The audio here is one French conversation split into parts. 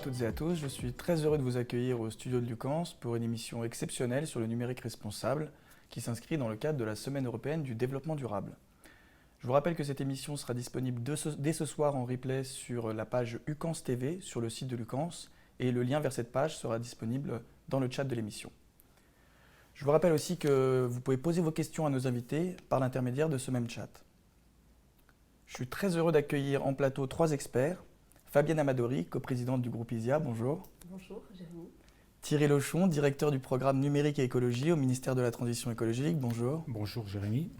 à toutes et à tous, je suis très heureux de vous accueillir au studio de Lucans pour une émission exceptionnelle sur le numérique responsable qui s'inscrit dans le cadre de la Semaine européenne du développement durable. Je vous rappelle que cette émission sera disponible dès ce soir en replay sur la page Ucans TV sur le site de Lucans et le lien vers cette page sera disponible dans le chat de l'émission. Je vous rappelle aussi que vous pouvez poser vos questions à nos invités par l'intermédiaire de ce même chat. Je suis très heureux d'accueillir en plateau 3 experts. Fabienne Amadori, coprésidente du groupe ISIA, bonjour. Bonjour, Jérémy. Thierry Lochon, directeur du programme numérique et écologie au ministère de la Transition écologique, bonjour. Bonjour Jérémy.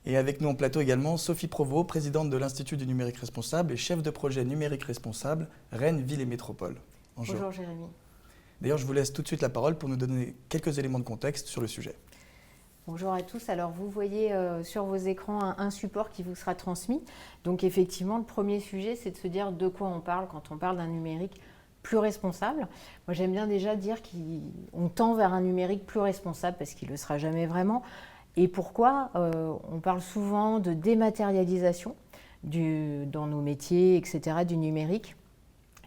Et avec nous en plateau également Sophie Provost, présidente de l'Institut du numérique responsable et chef de projet numérique responsable Rennes Ville et Métropole. Bonjour. Bonjour Jérémy. D'ailleurs, je vous laisse tout de suite la parole pour nous donner quelques éléments de contexte sur le sujet. Bonjour à tous. Alors vous voyez sur vos écrans un support qui vous sera transmis. Donc effectivement, le premier sujet, c'est de se dire de quoi on parle quand on parle d'un numérique plus responsable. Moi, j'aime bien déjà dire qu'on tend vers un numérique plus responsable parce qu'il ne le sera jamais vraiment. Et pourquoi on parle souvent de dématérialisation dans nos métiers, etc., du numérique.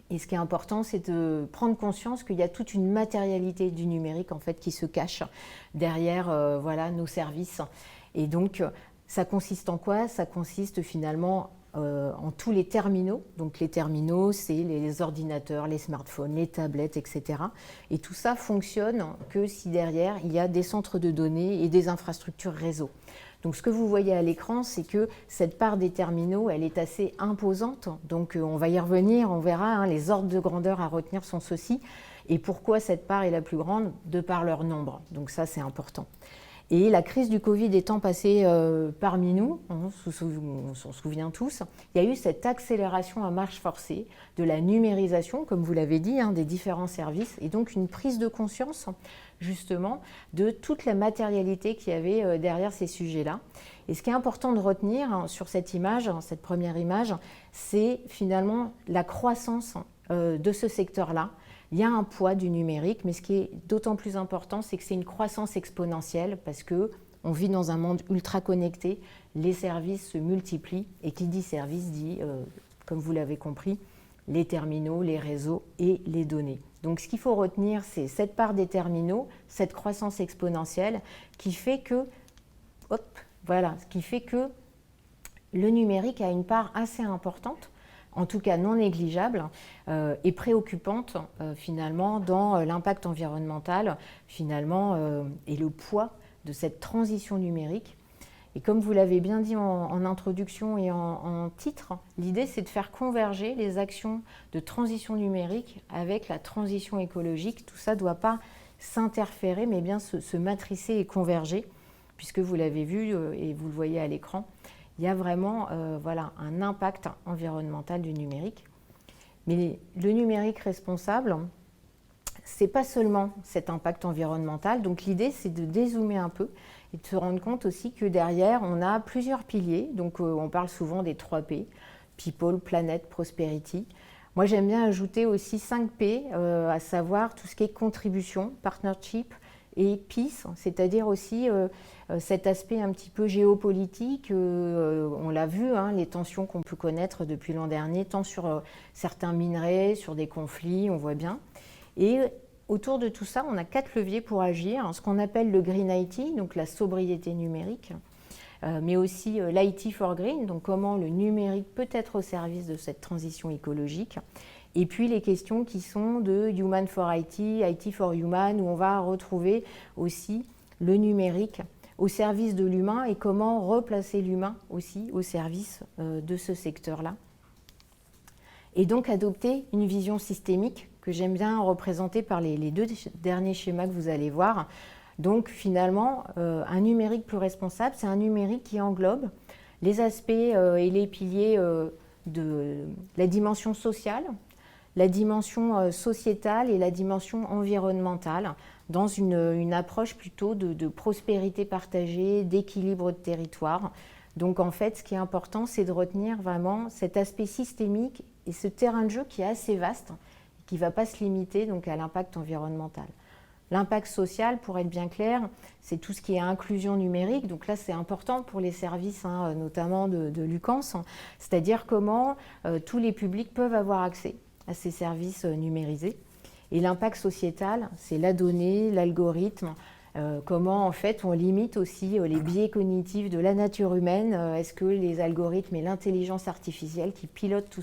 Et ce qui est important, c'est de prendre conscience qu'il y a toute une matérialité du numérique en fait, qui se cache derrière nos services. Et donc, ça consiste en quoi? Ça consiste finalement en tous les terminaux. Donc les terminaux, c'est les ordinateurs, les smartphones, les tablettes, etc. Et tout ça fonctionne que si derrière, il y a des centres de données et des infrastructures réseau. Donc ce que vous voyez à l'écran, c'est que cette part des terminaux, elle est assez imposante. Donc on va y revenir, on verra, les ordres de grandeur à retenir sont ceux-ci. Et pourquoi cette part est la plus grande? De par leur nombre. Donc ça, c'est important. Et la crise du Covid étant passée parmi nous, on s'en souvient tous, il y a eu cette accélération à marche forcée de la numérisation, comme vous l'avez dit, des différents services, et donc une prise de conscience justement de toute la matérialité qu'il y avait derrière ces sujets-là. Et ce qui est important de retenir sur cette image, cette première image, c'est finalement la croissance de ce secteur-là. Il y a un poids du numérique, mais ce qui est d'autant plus important, c'est que c'est une croissance exponentielle parce qu'on vit dans un monde ultra connecté, les services se multiplient et qui dit service dit, comme vous l'avez compris, les terminaux, les réseaux et les données. Donc ce qu'il faut retenir, c'est cette part des terminaux, cette croissance exponentielle qui fait que, le numérique a une part assez importante, en tout cas non négligeable, et préoccupante finalement dans l'impact environnemental finalement, et le poids de cette transition numérique. Et comme vous l'avez bien dit en introduction et en titre, l'idée c'est de faire converger les actions de transition numérique avec la transition écologique. Tout ça ne doit pas s'interférer, mais bien se matricer et converger, puisque vous l'avez vu et vous le voyez à l'écran, il y a vraiment un impact environnemental du numérique. Mais le numérique responsable, ce n'est pas seulement cet impact environnemental. Donc l'idée, c'est de dézoomer un peu et de se rendre compte aussi que derrière, on a plusieurs piliers. Donc on parle souvent des 3 P, People, Planet, Prosperity. Moi, j'aime bien ajouter aussi 5 P, à savoir tout ce qui est contribution, partnership et peace, c'est-à-dire aussi cet aspect un petit peu géopolitique. On l'a vu, les tensions qu'on peut connaître depuis l'an dernier, tant sur certains minerais, sur des conflits, on voit bien. Et autour de tout ça, on a 4 leviers pour agir, ce qu'on appelle le Green IT, donc la sobriété numérique, mais aussi l'IT for Green, donc comment le numérique peut être au service de cette transition écologique. Et puis les questions qui sont de Human for IT, IT for Human, où on va retrouver aussi le numérique au service de l'humain et comment replacer l'humain aussi au service de ce secteur-là. Et donc adopter une vision systémique que j'aime bien représenter par les 2 derniers schémas que vous allez voir. Donc finalement, un numérique plus responsable, c'est un numérique qui englobe les aspects et les piliers de la dimension sociale, la dimension sociétale et la dimension environnementale dans une approche plutôt de prospérité partagée, d'équilibre de territoire. Donc en fait, ce qui est important, c'est de retenir vraiment cet aspect systémique et ce terrain de jeu qui est assez vaste, qui ne va pas se limiter donc, à l'impact environnemental. L'impact social, pour être bien clair, c'est tout ce qui est inclusion numérique. Donc là, c'est important pour les services, notamment de Lucans, c'est-à-dire comment tous les publics peuvent avoir accès à ces services numérisés. Et l'impact sociétal, c'est la donnée, l'algorithme, comment en fait on limite aussi les biais cognitifs de la nature humaine. Est-ce que les algorithmes et l'intelligence artificielle qui pilotent tous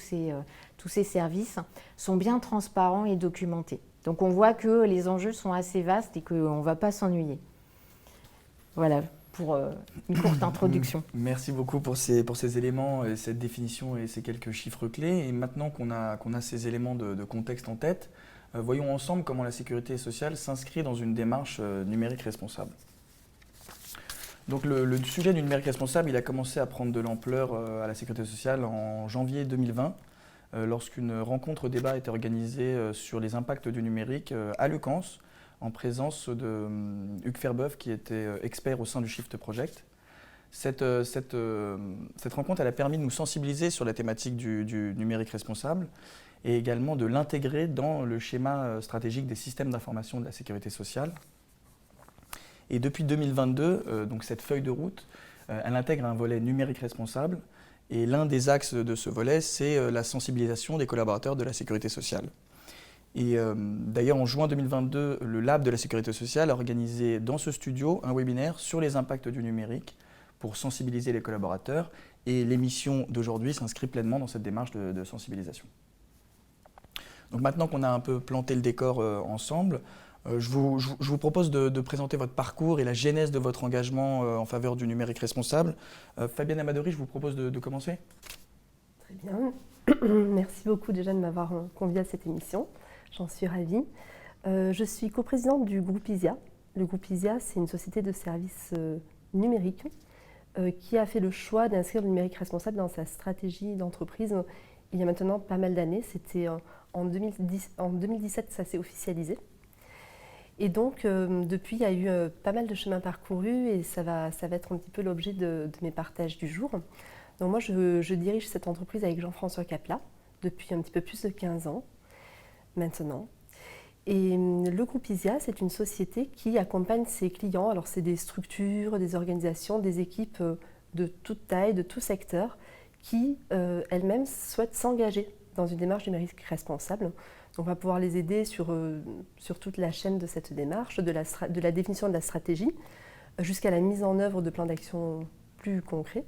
ces services sont bien transparents et documentés. Donc on voit que les enjeux sont assez vastes et qu'on ne va pas s'ennuyer. Voilà pour une courte introduction. Merci beaucoup pour ces éléments, et cette définition et ces quelques chiffres clés. Et maintenant qu'on a ces éléments de contexte en tête, voyons ensemble comment la sécurité sociale s'inscrit dans une démarche numérique responsable. Donc le sujet du numérique responsable, il a commencé à prendre de l'ampleur à la sécurité sociale en janvier 2020, lorsqu'une rencontre débat a été organisée sur les impacts du numérique à Leucans, en présence de Hugues Ferbeuf, qui était expert au sein du Shift Project. Cette rencontre, elle a permis de nous sensibiliser sur la thématique du numérique responsable et également de l'intégrer dans le schéma stratégique des systèmes d'information de la sécurité sociale. Et depuis 2022, donc cette feuille de route, elle intègre un volet numérique responsable. Et l'un des axes de ce volet, c'est la sensibilisation des collaborateurs de la sécurité sociale. Et d'ailleurs, en juin 2022, le Lab de la sécurité sociale a organisé dans ce studio un webinaire sur les impacts du numérique pour sensibiliser les collaborateurs. Et l'émission d'aujourd'hui s'inscrit pleinement dans cette démarche de sensibilisation. Donc maintenant qu'on a un peu planté le décor ensemble, je vous propose de présenter votre parcours et la genèse de votre engagement en faveur du numérique responsable. Fabienne Amadori, je vous propose de commencer. Très bien. Merci beaucoup déjà de m'avoir conviée à cette émission. J'en suis ravie. Je suis coprésidente du groupe ISIA. Le groupe ISIA, c'est une société de services numériques qui a fait le choix d'inscrire le numérique responsable dans sa stratégie d'entreprise il y a maintenant pas mal d'années. C'était en 2017, ça s'est officialisé. Et donc, depuis, il y a eu pas mal de chemins parcourus et ça va être un petit peu l'objet de mes partages du jour. Donc moi, je dirige cette entreprise avec Jean-François Capla depuis un petit peu plus de 15 ans maintenant. Et le groupe ISIA, c'est une société qui accompagne ses clients. Alors, c'est des structures, des organisations, des équipes de toute taille, de tout secteur qui, elles-mêmes, souhaitent s'engager dans une démarche numérique responsable. On va pouvoir les aider sur toute la chaîne de cette démarche, de la définition de la stratégie jusqu'à la mise en œuvre de plans d'action plus concrets,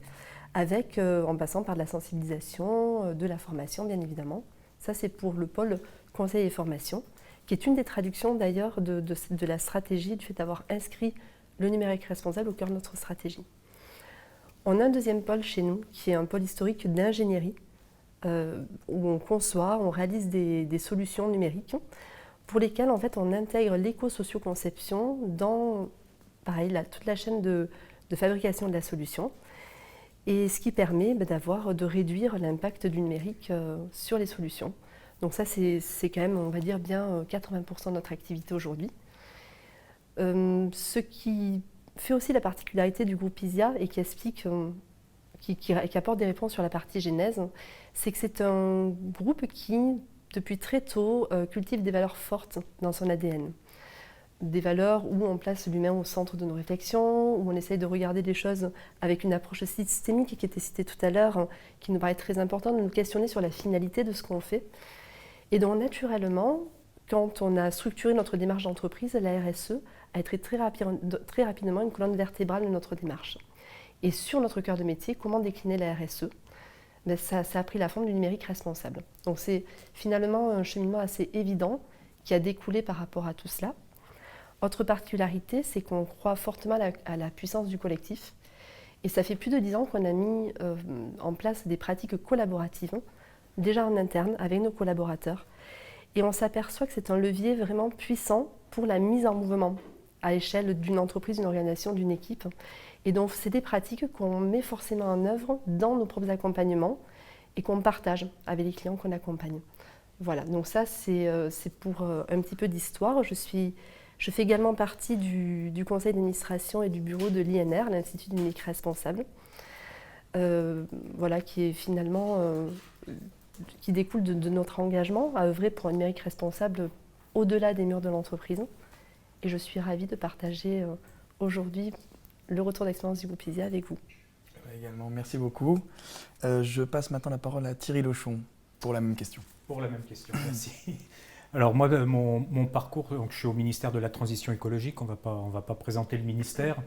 en passant par de la sensibilisation, de la formation bien évidemment. Ça c'est pour le pôle conseil et formation, qui est une des traductions d'ailleurs de la stratégie, du fait d'avoir inscrit le numérique responsable au cœur de notre stratégie. On a un deuxième pôle chez nous, qui est un pôle historique d'ingénierie, où on conçoit, on réalise des solutions numériques pour lesquelles en fait, on intègre l'éco-socio-conception dans toute la chaîne de fabrication de la solution, et ce qui permet de réduire l'impact du numérique sur les solutions. Donc ça, c'est quand même, on va dire, bien 80% de notre activité aujourd'hui. Ce qui fait aussi la particularité du groupe ISIA et qui explique, qui apporte des réponses sur la partie genèse, c'est que c'est un groupe qui, depuis très tôt, cultive des valeurs fortes dans son ADN. Des valeurs où on place l'humain au centre de nos réflexions, où on essaye de regarder les choses avec une approche systémique qui était citée tout à l'heure, qui nous paraît très importante, de nous questionner sur la finalité de ce qu'on fait. Et donc, naturellement, quand on a structuré notre démarche d'entreprise, la RSE a été très rapidement une colonne vertébrale de notre démarche. Et sur notre cœur de métier, comment décliner la RSE ? Ça a pris la forme du numérique responsable. Donc c'est finalement un cheminement assez évident qui a découlé par rapport à tout cela. Autre particularité, c'est qu'on croit fortement à la puissance du collectif. Et ça fait plus de 10 ans qu'on a mis en place des pratiques collaboratives, déjà en interne, avec nos collaborateurs. Et on s'aperçoit que c'est un levier vraiment puissant pour la mise en mouvement à l'échelle d'une entreprise, d'une organisation, d'une équipe. Et donc, c'est des pratiques qu'on met forcément en œuvre dans nos propres accompagnements et qu'on partage avec les clients qu'on accompagne. Voilà, donc ça, c'est pour un petit peu d'histoire. Je fais également partie du conseil d'administration et du bureau de l'INR, l'Institut du numérique responsable, qui est finalement, qui découle de notre engagement à œuvrer pour un numérique responsable au-delà des murs de l'entreprise. Et je suis ravie de partager aujourd'hui le retour d'expérience du groupe ISIA avec vous. Également, merci beaucoup. Je passe maintenant la parole à Thierry Lochon pour la même question. Pour la même question, merci. Alors moi, mon parcours, donc je suis au ministère de la Transition écologique, on va pas présenter le ministère.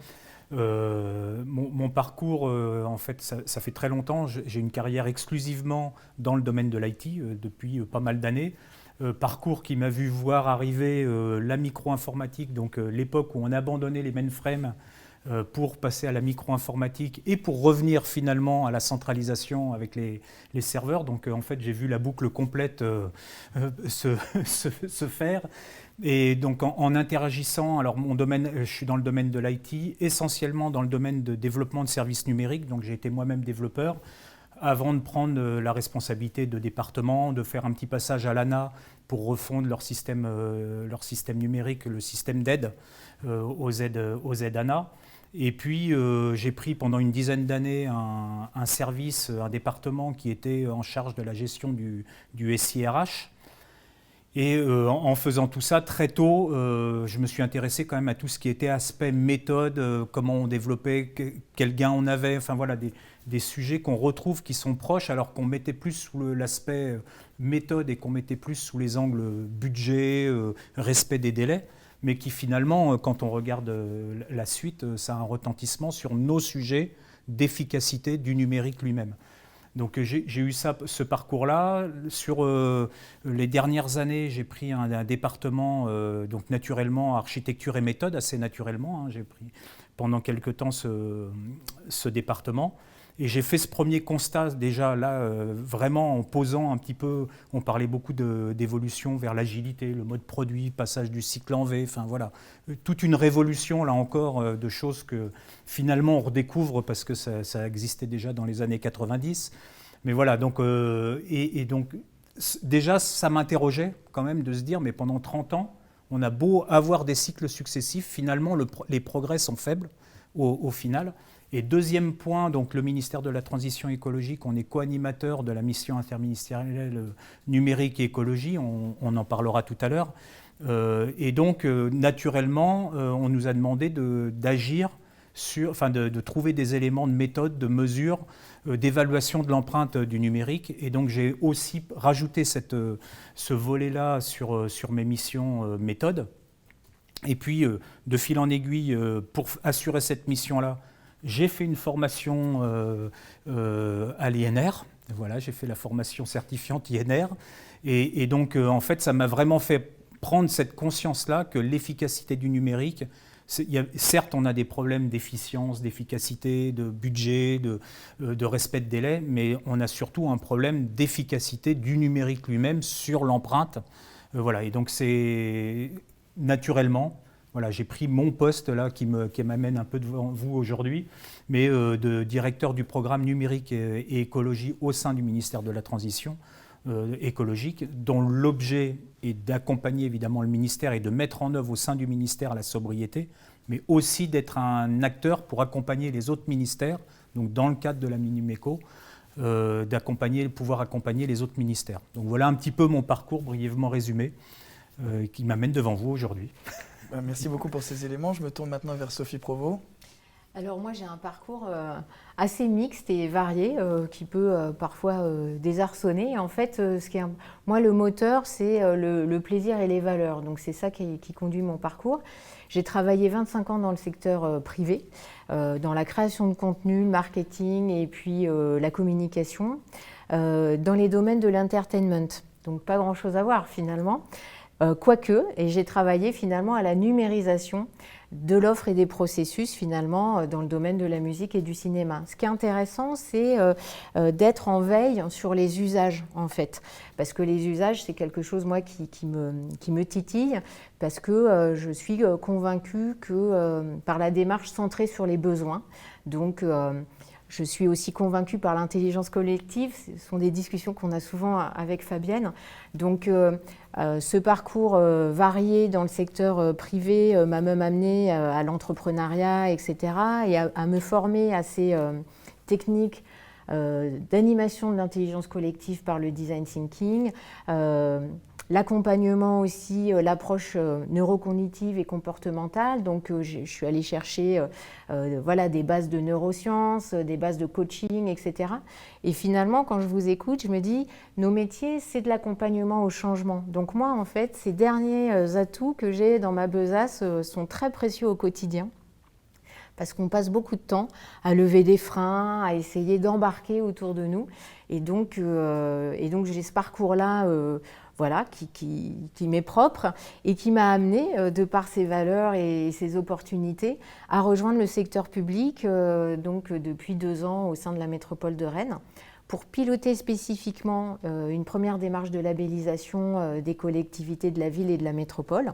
Mon parcours, en fait, ça fait très longtemps. J'ai une carrière exclusivement dans le domaine de l'IT depuis pas mal d'années. Parcours qui m'a vu voir arriver la micro-informatique, donc l'époque où on abandonnait les mainframes pour passer à la micro-informatique et pour revenir finalement à la centralisation avec les serveurs. Donc en fait, j'ai vu la boucle complète se faire. Et donc en interagissant, alors mon domaine, je suis dans le domaine de l'IT, essentiellement dans le domaine de développement de services numériques, donc j'ai été moi-même développeur, avant de prendre la responsabilité de département, de faire un petit passage à l'ANA pour refondre leur système numérique, le système d'aide aux aides ANA. Et puis j'ai pris pendant une dizaine d'années un service, un département qui était en charge de la gestion du SIRH. Et en faisant tout ça, très tôt, je me suis intéressé quand même à tout ce qui était aspect méthode, comment on développait, quel gain on avait, enfin voilà, des sujets qu'on retrouve qui sont proches, alors qu'on mettait plus sous l'aspect méthode et qu'on mettait plus sous les angles budget, respect des délais, mais qui finalement, quand on regarde la suite, ça a un retentissement sur nos sujets d'efficacité du numérique lui-même. Donc j'ai eu ce parcours-là. Sur les dernières années, j'ai pris un département, donc naturellement, architecture et méthode, assez naturellement. J'ai pris pendant quelque temps ce département. Et j'ai fait ce premier constat déjà là, vraiment en posant un petit peu, on parlait beaucoup d'évolution vers l'agilité, le mode produit, passage du cycle en V, enfin voilà, toute une révolution là encore de choses que finalement on redécouvre parce que ça existait déjà dans les années 90. Mais voilà, donc, donc déjà ça m'interrogeait quand même de se dire, mais pendant 30 ans, on a beau avoir des cycles successifs, finalement les progrès sont faibles au final. Et deuxième point, donc le ministère de la Transition écologique, on est co-animateur de la mission interministérielle numérique et écologie, on en parlera tout à l'heure. Et donc, naturellement, on nous a demandé d'agir enfin de trouver des éléments de méthode, de mesure, d'évaluation de l'empreinte du numérique. Et donc, j'ai aussi rajouté ce volet-là sur mes missions méthode. Et puis, de fil en aiguille, pour assurer cette mission-là, j'ai fait une formation à l'INR. Voilà, j'ai fait la formation certifiante INR. Et donc, en fait, ça m'a vraiment fait prendre cette conscience-là que l'efficacité du numérique, certes, on a des problèmes d'efficience, d'efficacité, de budget, de respect de délai, mais on a surtout un problème d'efficacité du numérique lui-même sur l'empreinte. Voilà, et donc c'est naturellement... Voilà, j'ai pris mon poste là qui m'amène un peu devant vous aujourd'hui, mais de directeur du programme numérique et écologie au sein du ministère de la Transition écologique, dont l'objet est d'accompagner évidemment le ministère et de mettre en œuvre au sein du ministère la sobriété, mais aussi d'être un acteur pour accompagner les autres ministères, donc dans le cadre de la Minimeco, pouvoir accompagner les autres ministères. Donc voilà un petit peu mon parcours brièvement résumé qui m'amène devant vous aujourd'hui. Merci beaucoup pour ces éléments. Je me tourne maintenant vers Sophie Provost. Alors moi j'ai un parcours assez mixte et varié qui peut parfois désarçonner. En fait, moi le moteur c'est le plaisir et les valeurs. Donc c'est ça qui conduit mon parcours. J'ai travaillé 25 ans dans le secteur privé, dans la création de contenu, le marketing et puis la communication, dans les domaines de l'entertainment. Donc pas grand chose à voir finalement. Quoique, et j'ai travaillé finalement à la numérisation de l'offre et des processus finalement dans le domaine de la musique et du cinéma. Ce qui est intéressant, c'est d'être en veille sur les usages en fait, parce que les usages c'est quelque chose moi qui me titille, parce que je suis convaincue que par la démarche centrée sur les besoins, donc je suis aussi convaincue par l'intelligence collective. Ce sont des discussions qu'on a souvent avec Fabienne. Donc, ce parcours varié dans le secteur privé m'a même amené à l'entrepreneuriat, etc. et à me former à ces techniques d'animation de l'intelligence collective par le design thinking, l'accompagnement aussi, l'approche neurocognitive et comportementale. Donc je suis allée chercher voilà, des bases de neurosciences, des bases de coaching, etc. Et finalement, quand je vous écoute, je me dis, nos métiers, c'est de l'accompagnement au changement. Donc moi, en fait, ces derniers atouts que j'ai dans ma besace sont très précieux au quotidien. Parce qu'on passe beaucoup de temps à lever des freins, à essayer d'embarquer autour de nous. Et donc j'ai ce parcours-là voilà, qui m'est propre et qui m'a amené, de par ses valeurs et ses opportunités, à rejoindre le secteur public donc depuis 2 ans au sein de la métropole de Rennes, pour piloter spécifiquement une première démarche de labellisation des collectivités de la ville et de la métropole.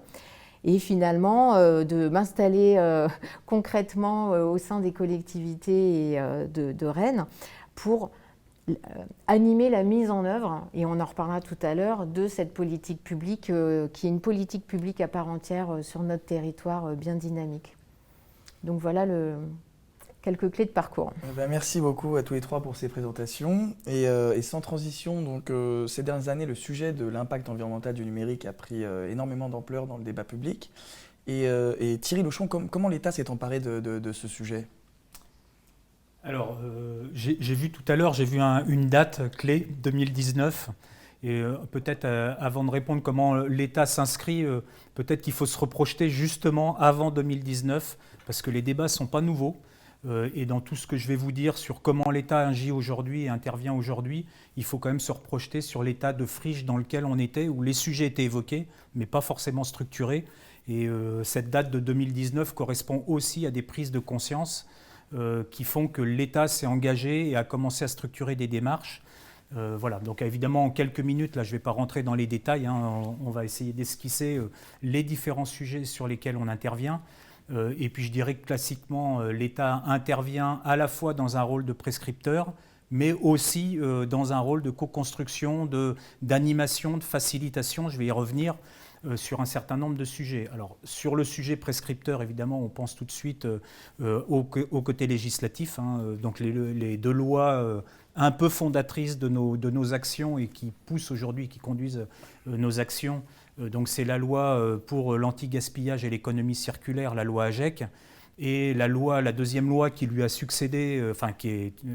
Et finalement, de m'installer concrètement au sein des collectivités de Rennes pour animer la mise en œuvre, et on en reparlera tout à l'heure, de cette politique publique qui est une politique publique à part entière sur notre territoire bien dynamique. Donc voilà quelques clés de parcours. Merci beaucoup à tous les 3 pour ces présentations. Et sans transition, donc, ces dernières années, le sujet de l'impact environnemental du numérique a pris énormément d'ampleur dans le débat public. Et Thierry Lauchon, comment l'État s'est emparé de ce sujet ? Alors, j'ai vu tout à l'heure, une date clé, 2019. Et peut-être avant de répondre comment l'État s'inscrit, peut-être qu'il faut se reprojeter justement avant 2019, parce que les débats ne sont pas nouveaux. Et dans tout ce que je vais vous dire sur comment l'État agit aujourd'hui et intervient aujourd'hui, il faut quand même se reprojeter sur l'état de friche dans lequel on était, où les sujets étaient évoqués, mais pas forcément structurés. Et cette date de 2019 correspond aussi à des prises de conscience qui font que l'État s'est engagé et a commencé à structurer des démarches. Voilà, donc évidemment en quelques minutes, là je ne vais pas rentrer dans les détails, on va essayer d'esquisser les différents sujets sur lesquels on intervient. Et puis je dirais que classiquement, l'État intervient à la fois dans un rôle de prescripteur, mais aussi dans un rôle de co-construction, d'animation, de facilitation. Je vais y revenir sur un certain nombre de sujets. Alors sur le sujet prescripteur, évidemment, on pense tout de suite au côté législatif, donc les 2 lois un peu fondatrices de nos actions et qui poussent aujourd'hui, qui conduisent nos actions. Donc c'est la loi pour l'anti-gaspillage et l'économie circulaire, la loi AGEC, et la 2e loi qui lui a succédé,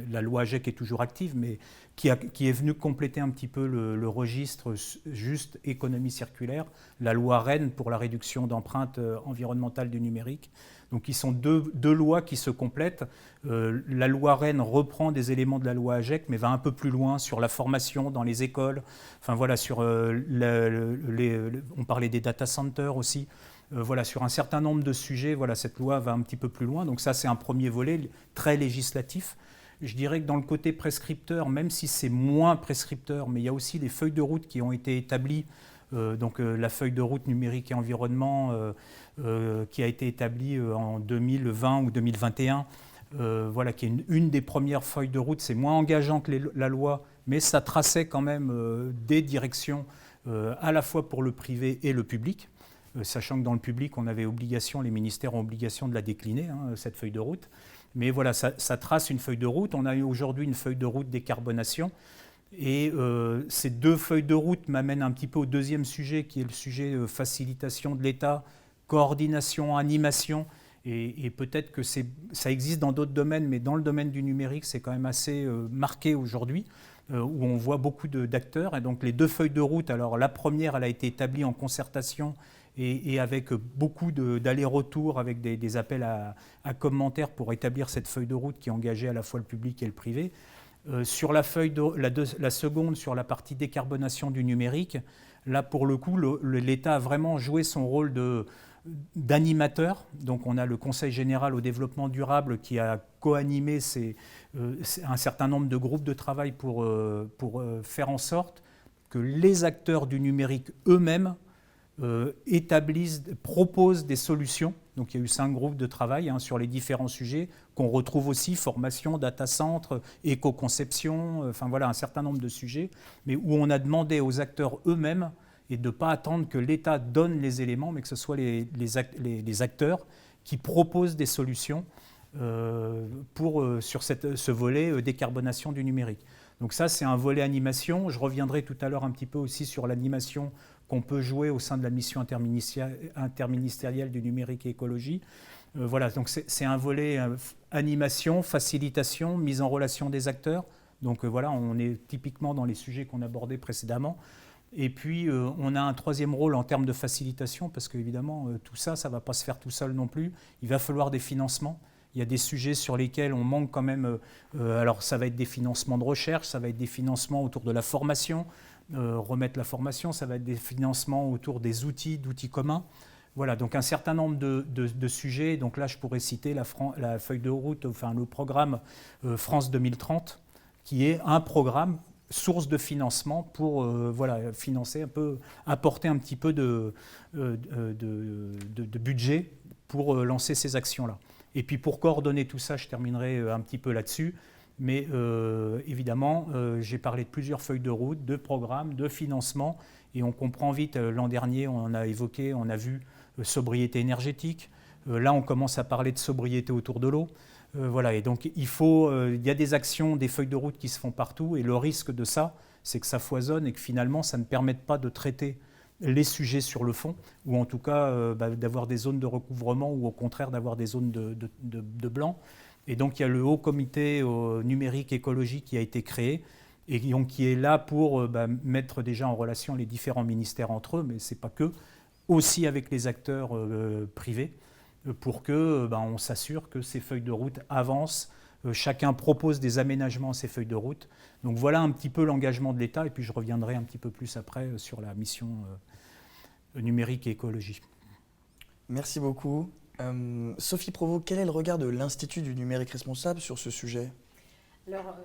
la loi AGEC est toujours active, mais qui est venue compléter un petit peu le registre juste économie circulaire, la loi Rennes pour la réduction d'empreinte environnementale du numérique. Donc ils sont deux lois qui se complètent. La loi Rennes reprend des éléments de la loi AGEC, mais va un peu plus loin sur la formation dans les écoles. Enfin voilà, sur on parlait des data centers aussi. Voilà, sur un certain nombre de sujets, voilà, cette loi va un petit peu plus loin. Donc ça, c'est un premier volet très législatif. Je dirais que dans le côté prescripteur, même si c'est moins prescripteur, mais il y a aussi des feuilles de route qui ont été établies. Donc la feuille de route numérique et environnement qui a été établie en 2020 ou 2021, voilà, qui est une des premières feuilles de route. C'est moins engageant que la loi, mais ça traçait quand même des directions à la fois pour le privé et le public. Sachant que dans le public, on avait obligation, les ministères ont obligation de la décliner, cette feuille de route. Mais voilà, ça trace une feuille de route. On a eu aujourd'hui une feuille de route décarbonation. Et ces 2 feuilles de route m'amènent un petit peu au 2e sujet, qui est le sujet facilitation de l'État, coordination, animation. Et peut-être que ça existe dans d'autres domaines, mais dans le domaine du numérique, c'est quand même assez marqué aujourd'hui, où on voit beaucoup d'acteurs. Et donc les 2 feuilles de route, alors la première, elle a été établie en concertation et avec beaucoup d'allers-retours, avec des appels à commentaires pour établir cette feuille de route qui engageait à la fois le public et le privé. Sur la seconde, sur la partie décarbonation du numérique, là pour le coup, l'État a vraiment joué son rôle d'animateur. Donc on a le Conseil général au développement durable qui a co-animé un certain nombre de groupes de travail pour faire en sorte que les acteurs du numérique eux-mêmes proposent des solutions. Donc il y a eu 5 groupes de travail sur les différents sujets qu'on retrouve aussi, formation, data center, éco-conception, enfin voilà un certain nombre de sujets, mais où on a demandé aux acteurs eux-mêmes et de ne pas attendre que l'État donne les éléments, mais que ce soit les acteurs qui proposent des solutions sur ce volet décarbonation du numérique. Donc ça, c'est un volet animation. Je reviendrai tout à l'heure un petit peu aussi sur l'animation qu'on peut jouer au sein de la mission interministérielle du numérique et écologie. Voilà, donc c'est un volet animation, facilitation, mise en relation des acteurs. Donc voilà, on est typiquement dans les sujets qu'on abordait précédemment. Et puis on a un troisième rôle en termes de facilitation, parce qu'évidemment tout ça, ça ne va pas se faire tout seul non plus. Il va falloir des financements. Il y a des sujets sur lesquels on manque quand même. Alors ça va être des financements de recherche, ça va être des financements autour de la formation, remettre la formation, ça va être des financements autour des d'outils communs. Voilà, donc un certain nombre de sujets. Donc là, je pourrais citer la feuille de route, enfin le programme France 2030, qui est un programme source de financement pour financer un peu, apporter un petit peu de budget pour lancer ces actions-là. Et puis pour coordonner tout ça, je terminerai un petit peu là-dessus. Mais évidemment, j'ai parlé de plusieurs feuilles de route, de programmes, de financement. Et on comprend vite, l'an dernier, on a évoqué, on a vu sobriété énergétique. Là, on commence à parler de sobriété autour de l'eau. Voilà, et donc il y a des actions, des feuilles de route qui se font partout. Et le risque de ça, c'est que ça foisonne et que finalement, ça ne permette pas de traiter les sujets sur le fond, ou en tout cas d'avoir des zones de recouvrement, ou au contraire d'avoir des zones de blanc. Et donc il y a le haut comité numérique écologique qui a été créé, et donc, qui est là pour mettre déjà en relation les différents ministères entre eux, mais ce n'est pas que, aussi avec les acteurs privés, pour que on s'assure que ces feuilles de route avancent. Chacun propose des aménagements à ces feuilles de route. Donc voilà un petit peu l'engagement de l'État, et puis je reviendrai un petit peu plus après sur la mission numérique et écologie. Merci beaucoup. Sophie Provost, quel est le regard de l'Institut du numérique responsable sur ce sujet ? Alors,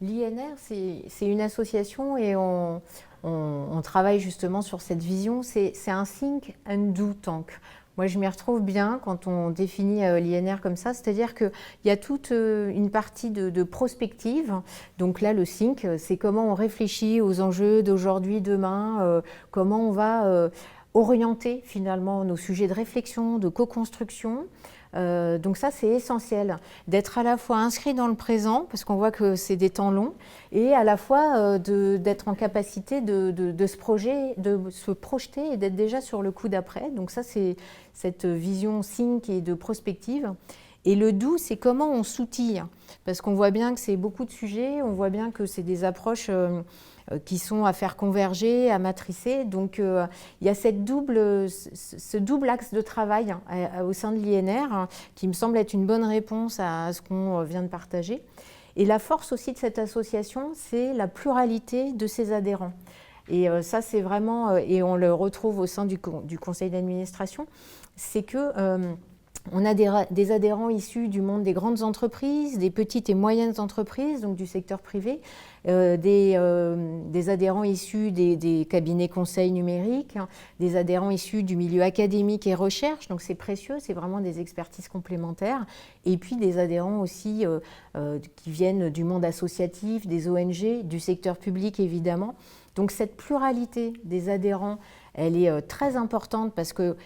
l'INR, c'est une association et on travaille justement sur cette vision. C'est un think and do tank. Moi, je m'y retrouve bien quand on définit l'INR comme ça, c'est-à-dire qu'il y a toute une partie de prospective. Donc là, le think, c'est comment on réfléchit aux enjeux d'aujourd'hui, demain, comment on va orienter finalement nos sujets de réflexion, de co-construction. Donc ça, c'est essentiel, d'être à la fois inscrit dans le présent, parce qu'on voit que c'est des temps longs, et à la fois d'être en capacité de se projeter et d'être déjà sur le coup d'après. Donc ça, c'est cette vision think et de prospective. Et le do, c'est comment on s'outille, parce qu'on voit bien que c'est beaucoup de sujets, on voit bien que c'est des approches qui sont à faire converger, à matricer. Donc il y a ce double axe de travail au sein de l'INR qui me semble être une bonne réponse à ce qu'on vient de partager. Et la force aussi de cette association, c'est la pluralité de ses adhérents. Et ça, c'est vraiment, et on le retrouve au sein du conseil d'administration, c'est que on a des adhérents issus du monde des grandes entreprises, des petites et moyennes entreprises, donc du secteur privé, des adhérents issus des cabinets conseils numériques, des adhérents issus du milieu académique et recherche, donc c'est précieux, c'est vraiment des expertises complémentaires, et puis des adhérents aussi qui viennent du monde associatif, des ONG, du secteur public évidemment. Donc cette pluralité des adhérents, elle est très importante parce que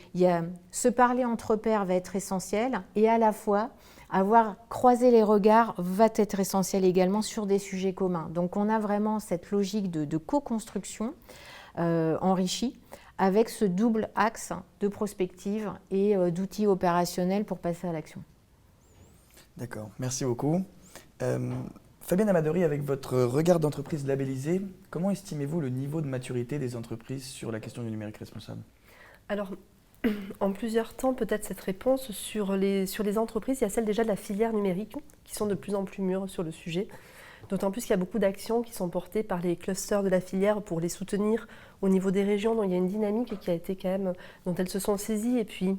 se parler entre pairs va être essentiel, et à la fois avoir croisé les regards va être essentiel également sur des sujets communs. Donc on a vraiment cette logique de co-construction enrichie avec ce double axe de prospective et d'outils opérationnels pour passer à l'action. D'accord, merci beaucoup. Fabienne Amadori, avec votre regard d'entreprise labellisée, comment estimez-vous le niveau de maturité des entreprises sur la question du numérique responsable ? Alors, en plusieurs temps, peut-être cette réponse sur les entreprises, il y a celle déjà de la filière numérique qui sont de plus en plus mûres sur le sujet. D'autant plus qu'il y a beaucoup d'actions qui sont portées par les clusters de la filière pour les soutenir au niveau des régions. Donc il y a une dynamique qui a été quand même, dont elles se sont saisies, et puis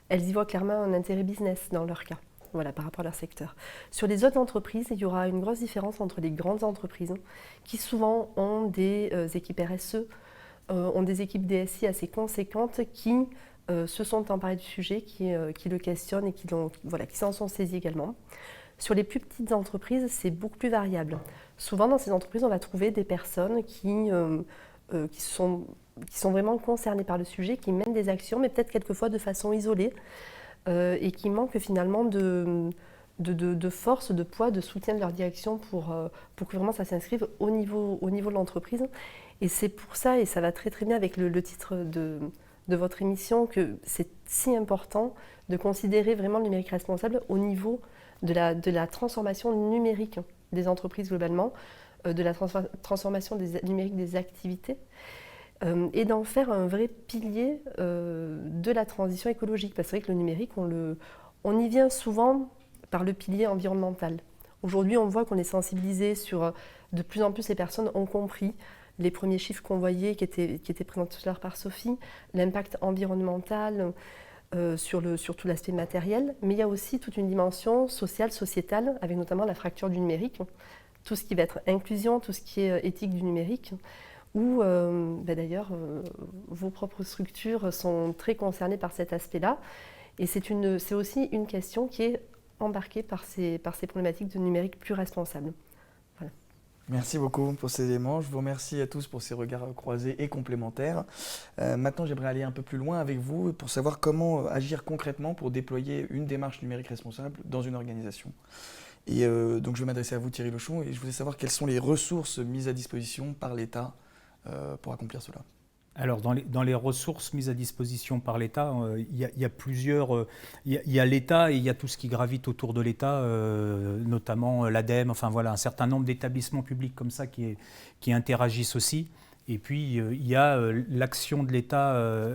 elles y voient clairement un intérêt business dans leur cas. Voilà, par rapport à leur secteur. Sur les autres entreprises, il y aura une grosse différence entre les grandes entreprises qui souvent ont des équipes RSE, ont des équipes DSI assez conséquentes qui se sont emparées du sujet, qui le questionnent et qui s'en sont saisies également. Sur les plus petites entreprises, c'est beaucoup plus variable. Souvent, dans ces entreprises, on va trouver des personnes qui sont vraiment concernées par le sujet, qui mènent des actions, mais peut-être quelquefois de façon isolée, et qui manquent finalement de force, de poids, de soutien de leur direction pour que vraiment ça s'inscrive au niveau de l'entreprise. Et c'est pour ça, et ça va très très bien avec le titre de votre émission, que c'est si important de considérer vraiment le numérique responsable au niveau de la transformation numérique des entreprises globalement, de la transformation numérique des activités, et d'en faire un vrai pilier de la transition écologique. Parce que c'est vrai que le numérique, on y vient souvent par le pilier environnemental. Aujourd'hui, on voit qu'on est sensibilisé sur, de plus en plus les personnes ont compris les premiers chiffres qu'on voyait, qui étaient présentés tout à l'heure par Sophie, l'impact environnemental sur tout l'aspect matériel, mais il y a aussi toute une dimension sociale, sociétale, avec notamment la fracture du numérique, tout ce qui va être inclusion, tout ce qui est éthique du numérique, où d'ailleurs vos propres structures sont très concernées par cet aspect-là, et c'est aussi une question qui est embarquée par ces problématiques de numérique plus responsables. Voilà. Merci beaucoup pour ces éléments. Je vous remercie à tous pour ces regards croisés et complémentaires. Maintenant, j'aimerais aller un peu plus loin avec vous pour savoir comment agir concrètement pour déployer une démarche numérique responsable dans une organisation. Et donc, je vais m'adresser à vous, Thierry Lochon, et je voulais savoir quelles sont les ressources mises à disposition par l'État pour accomplir cela. Alors, dans les ressources mises à disposition par l'État, il y a plusieurs. Il y a l'État et il y a tout ce qui gravite autour de l'État, notamment l'ADEME, enfin voilà, un certain nombre d'établissements publics comme ça qui interagissent aussi. Et puis, il y a l'action de l'État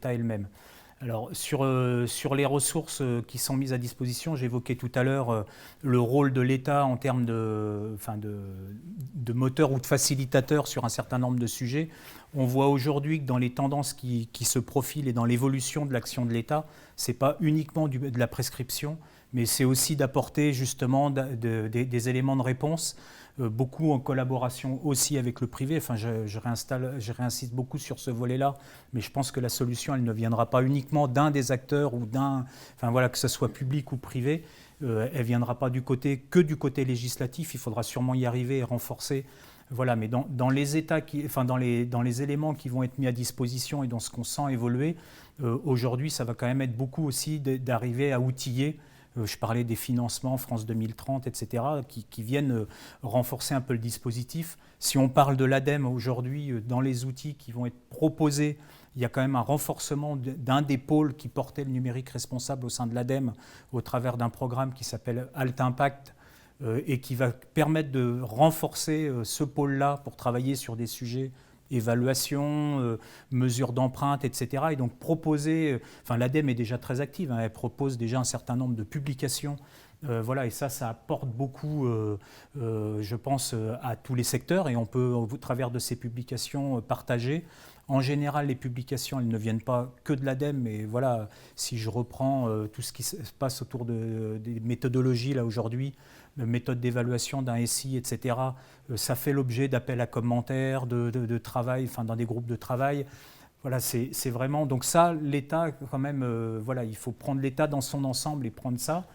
elle-même. Alors, sur les ressources qui sont mises à disposition, j'évoquais tout à l'heure le rôle de l'État en termes de moteur ou de facilitateur sur un certain nombre de sujets. On voit aujourd'hui que dans les tendances qui se profilent et dans l'évolution de l'action de l'État, ce n'est pas uniquement de la prescription, mais c'est aussi d'apporter justement des éléments de réponse, beaucoup en collaboration aussi avec le privé. Enfin, je réinsiste beaucoup sur ce volet-là, mais je pense que la solution, elle ne viendra pas uniquement d'un des acteurs ou que ce soit public ou privé. Elle viendra pas que du côté législatif. Il faudra sûrement y arriver et renforcer. Voilà, mais dans les éléments qui vont être mis à disposition et dans ce qu'on sent évoluer, aujourd'hui, ça va quand même être beaucoup aussi d'arriver à outiller. Je parlais des financements France 2030, etc., qui viennent renforcer un peu le dispositif. Si on parle de l'ADEME aujourd'hui, dans les outils qui vont être proposés, il y a quand même un renforcement d'un des pôles qui portait le numérique responsable au sein de l'ADEME au travers d'un programme qui s'appelle Alt Impact et qui va permettre de renforcer ce pôle-là pour travailler sur des sujets évaluation, mesures d'empreinte, etc. Et donc l'ADEME est déjà très active, elle propose déjà un certain nombre de publications. Et ça apporte beaucoup, je pense, à tous les secteurs et on peut, au travers de ces publications, partager. En général, les publications, elles ne viennent pas que de l'ADEME, mais voilà, si je reprends tout ce qui se passe autour des méthodologies là aujourd'hui, méthode d'évaluation d'un SI, etc., ça fait l'objet d'appels à commentaires, de travail, dans des groupes de travail. Voilà, c'est vraiment... Donc ça, l'État, quand même, il faut prendre l'État dans son ensemble et prendre ça.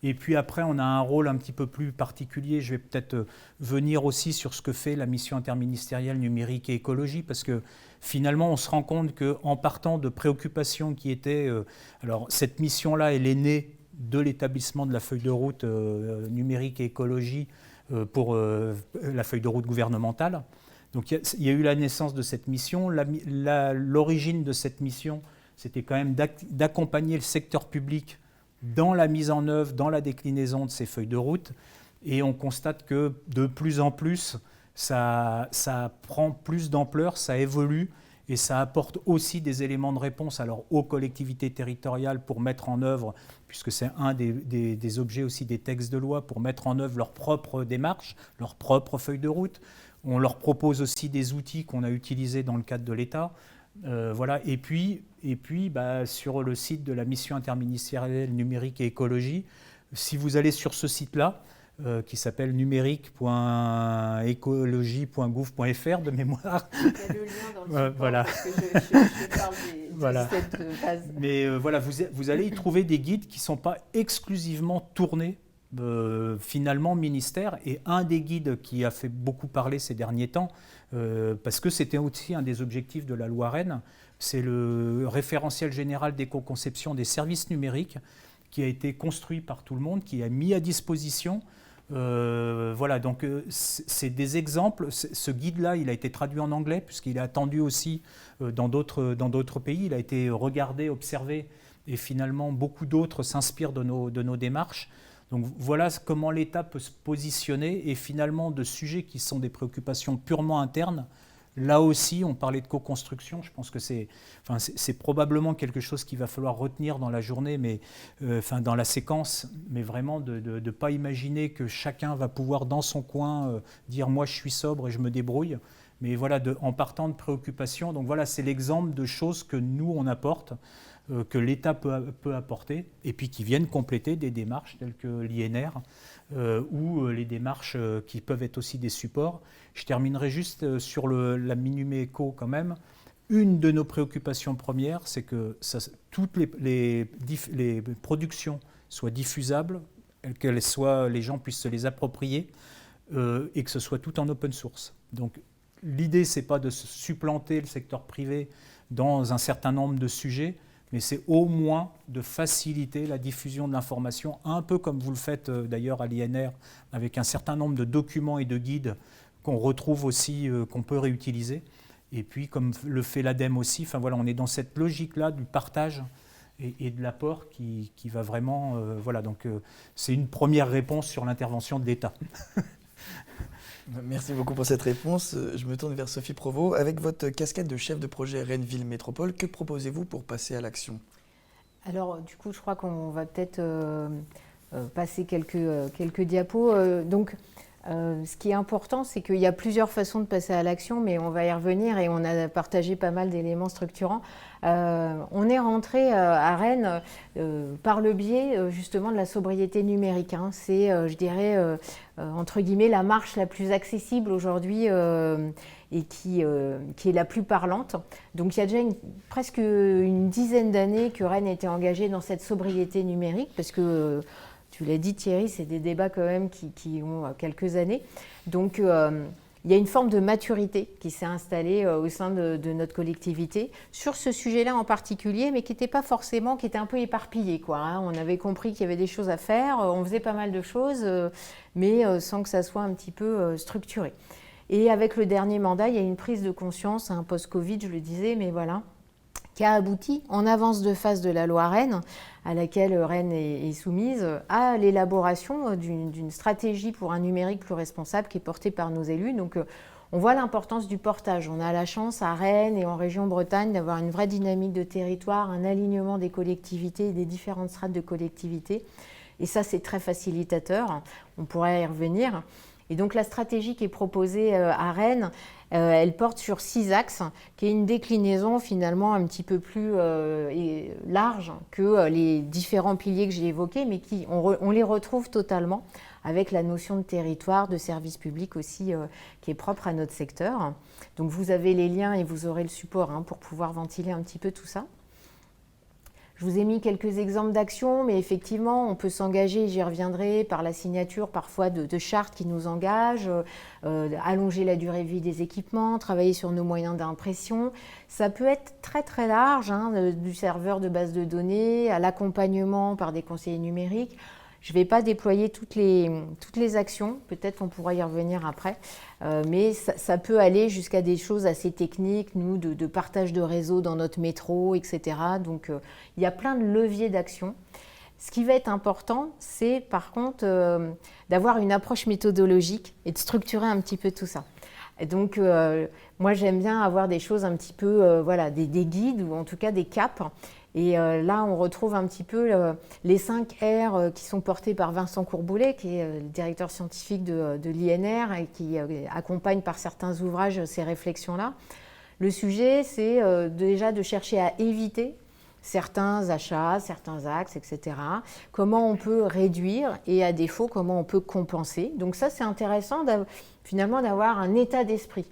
Et puis après, on a un rôle un petit peu plus particulier. Je vais peut-être venir aussi sur ce que fait la mission interministérielle numérique et écologie, parce que finalement, on se rend compte qu'en partant de préoccupations qui étaient... alors, cette mission-là, elle est née de l'établissement de la feuille de route numérique et écologie pour la feuille de route gouvernementale. Donc il y a eu la naissance de cette mission. L'origine de cette mission, c'était quand même d'accompagner le secteur public dans la mise en œuvre, dans la déclinaison de ces feuilles de route. Et on constate que de plus en plus, ça prend plus d'ampleur, ça évolue. Et ça apporte aussi des éléments de réponse aux collectivités territoriales pour mettre en œuvre, puisque c'est un des objets aussi des textes de loi, pour mettre en œuvre leurs propres démarches, leurs propres feuilles de route. On leur propose aussi des outils qu'on a utilisés dans le cadre de l'État. Et puis sur le site de la mission interministérielle numérique et écologie, si vous allez sur ce site-là, qui s'appelle numérique.écologie.gouv.fr de mémoire. Il y a le lien dans le support, voilà. Parce que je parle de cette base. Mais vous allez y trouver des guides qui ne sont pas exclusivement tournés finalement ministère. Et un des guides qui a fait beaucoup parler ces derniers temps, parce que c'était aussi un des objectifs de la loi REEN, c'est le référentiel général d'éco-conception des services numériques qui a été construit par tout le monde, qui a mis à disposition Voilà, donc c'est des exemples. Ce guide-là, il a été traduit en anglais puisqu'il est attendu aussi dans d'autres pays. Il a été regardé, observé et finalement beaucoup d'autres s'inspirent de nos démarches. Donc voilà comment l'État peut se positionner et finalement de sujets qui sont des préoccupations purement internes. Là aussi, on parlait de co-construction, je pense que c'est probablement quelque chose qu'il va falloir retenir dans la journée, mais dans la séquence, mais vraiment de ne pas imaginer que chacun va pouvoir dans son coin dire « moi je suis sobre et je me débrouille », mais voilà, en partant de préoccupations. Donc voilà, c'est l'exemple de choses que nous on apporte, que l'État peut apporter, et puis qui viennent compléter des démarches telles que l'INR, ou les démarches qui peuvent être aussi des supports. Je terminerai juste sur la Minuméco quand même. Une de nos préoccupations premières, c'est que toutes les productions soient diffusables, que les gens puissent se les approprier, et que ce soit tout en open source. Donc l'idée, ce n'est pas de supplanter le secteur privé dans un certain nombre de sujets, mais c'est au moins de faciliter la diffusion de l'information, un peu comme vous le faites d'ailleurs à l'INR, avec un certain nombre de documents et de guides qu'on retrouve aussi, qu'on peut réutiliser. Et puis, comme le fait l'ADEME aussi, enfin voilà, on est dans cette logique-là du partage et de l'apport qui va vraiment... voilà, donc c'est une première réponse sur l'intervention de l'État. Merci beaucoup pour cette réponse. Je me tourne vers Sophie Provost. Avec votre casquette de chef de projet Rennes Ville Métropole, que proposez-vous pour passer à l'action? Alors, du coup, je crois qu'on va peut-être passer quelques diapos. Ce qui est important, c'est qu'il y a plusieurs façons de passer à l'action, mais on va y revenir et on a partagé pas mal d'éléments structurants. On est rentré à Rennes par le biais justement de la sobriété numérique. Hein. C'est, je dirais, entre guillemets, la marche la plus accessible aujourd'hui et qui est la plus parlante. Donc il y a déjà presque une dizaine d'années que Rennes était engagée dans cette sobriété numérique, parce que tu l'as dit Thierry, c'est des débats quand même qui ont quelques années. Donc il y a une forme de maturité qui s'est installée au sein de notre collectivité sur ce sujet-là en particulier, mais qui n'était pas forcément, qui était un peu éparpillé, quoi, hein. On avait compris qu'il y avait des choses à faire, on faisait pas mal de choses, mais sans que ça soit un petit peu structuré. Et avec le dernier mandat, il y a une prise de conscience, un post-Covid, je le disais, mais voilà, qui a abouti en avance de phase de la loi Rennes, à laquelle Rennes est soumise, à l'élaboration d'une stratégie pour un numérique plus responsable qui est portée par nos élus. Donc on voit l'importance du portage. On a la chance à Rennes et en région Bretagne d'avoir une vraie dynamique de territoire, un alignement des collectivités et des différentes strates de collectivités. Et ça, c'est très facilitateur. On pourrait y revenir. Et donc la stratégie qui est proposée à Rennes, elle porte sur 6 axes, qui est une déclinaison finalement un petit peu plus large que les différents piliers que j'ai évoqués, mais on les retrouve totalement avec la notion de territoire, de service public aussi, qui est propre à notre secteur. Donc vous avez les liens et vous aurez le support pour pouvoir ventiler un petit peu tout ça. Je vous ai mis quelques exemples d'actions, mais effectivement, on peut s'engager, j'y reviendrai, par la signature parfois de chartes qui nous engagent, allonger la durée de vie des équipements, travailler sur nos moyens d'impression. Ça peut être très très large, du serveur de base de données à l'accompagnement par des conseillers numériques. Je ne vais pas déployer toutes les actions, peut-être qu'on pourra y revenir après, mais ça peut aller jusqu'à des choses assez techniques, nous, de partage de réseau dans notre métro, etc. Donc il y a plein de leviers d'action. Ce qui va être important, c'est par contre d'avoir une approche méthodologique et de structurer un petit peu tout ça. Et donc moi j'aime bien avoir des choses un petit peu, des guides ou en tout cas des caps. Et là, on retrouve un petit peu les 5 R qui sont portés par Vincent Courboulet, qui est le directeur scientifique de l'INR et qui accompagne par certains ouvrages ces réflexions-là. Le sujet, c'est déjà de chercher à éviter certains achats, certains axes, etc. Comment on peut réduire et à défaut, comment on peut compenser. Donc ça, c'est intéressant finalement d'avoir un état d'esprit.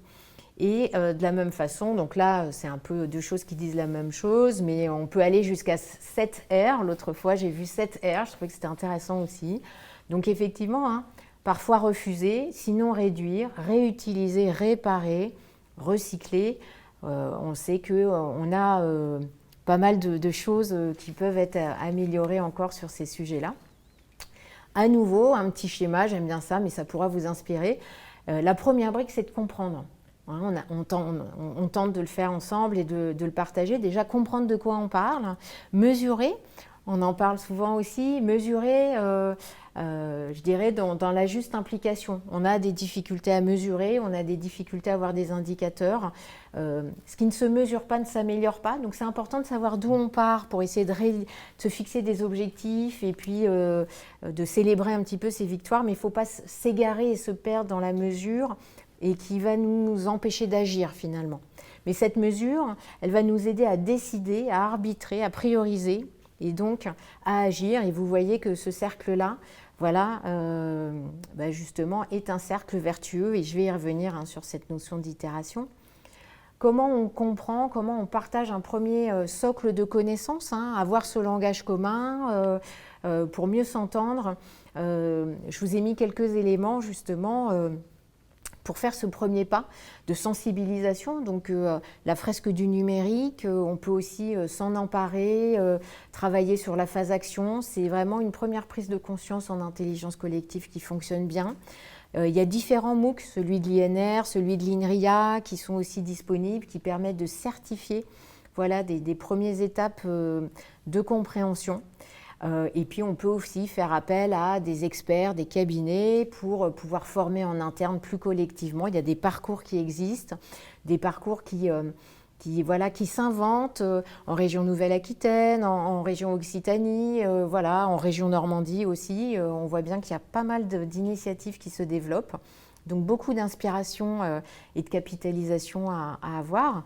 Et de la même façon, donc là, c'est un peu 2 choses qui disent la même chose, mais on peut aller jusqu'à 7 R. L'autre fois, j'ai vu 7 R, je trouvais que c'était intéressant aussi. Donc effectivement, parfois refuser, sinon réduire, réutiliser, réparer, recycler. On sait qu'on a pas mal de choses qui peuvent être améliorées encore sur ces sujets-là. À nouveau, un petit schéma, j'aime bien ça, mais ça pourra vous inspirer. La première brique, c'est de comprendre. On tente de le faire ensemble et de le partager. Déjà, comprendre de quoi on parle, mesurer. On en parle souvent aussi, mesurer, je dirais, dans la juste implication. On a des difficultés à mesurer, on a des difficultés à avoir des indicateurs. Ce qui ne se mesure pas ne s'améliore pas. Donc c'est important de savoir d'où on part pour essayer de se fixer des objectifs et puis de célébrer un petit peu ses victoires. Mais il ne faut pas s'égarer et se perdre dans la mesure et qui va nous empêcher d'agir finalement. Mais cette mesure, elle va nous aider à décider, à arbitrer, à prioriser et donc à agir. Et vous voyez que ce cercle-là, voilà, justement, est un cercle vertueux et je vais y revenir sur cette notion d'itération. Comment on comprend, comment on partage un premier socle de connaissances, avoir ce langage commun pour mieux s'entendre. Je vous ai mis quelques éléments justement pour faire ce premier pas de sensibilisation. Donc la fresque du numérique, on peut aussi s'en emparer, travailler sur la phase action. C'est vraiment une première prise de conscience en intelligence collective qui fonctionne bien. Il y a différents MOOC, celui de l'INR, celui de l'INRIA, qui sont aussi disponibles, qui permettent de certifier des premières étapes de compréhension. Et puis on peut aussi faire appel à des experts, des cabinets pour pouvoir former en interne plus collectivement. Il y a des parcours qui existent, des parcours qui s'inventent en région Nouvelle-Aquitaine, en région Occitanie, en région Normandie aussi. On voit bien qu'il y a pas mal d'initiatives qui se développent. Donc beaucoup d'inspiration et de capitalisation à avoir.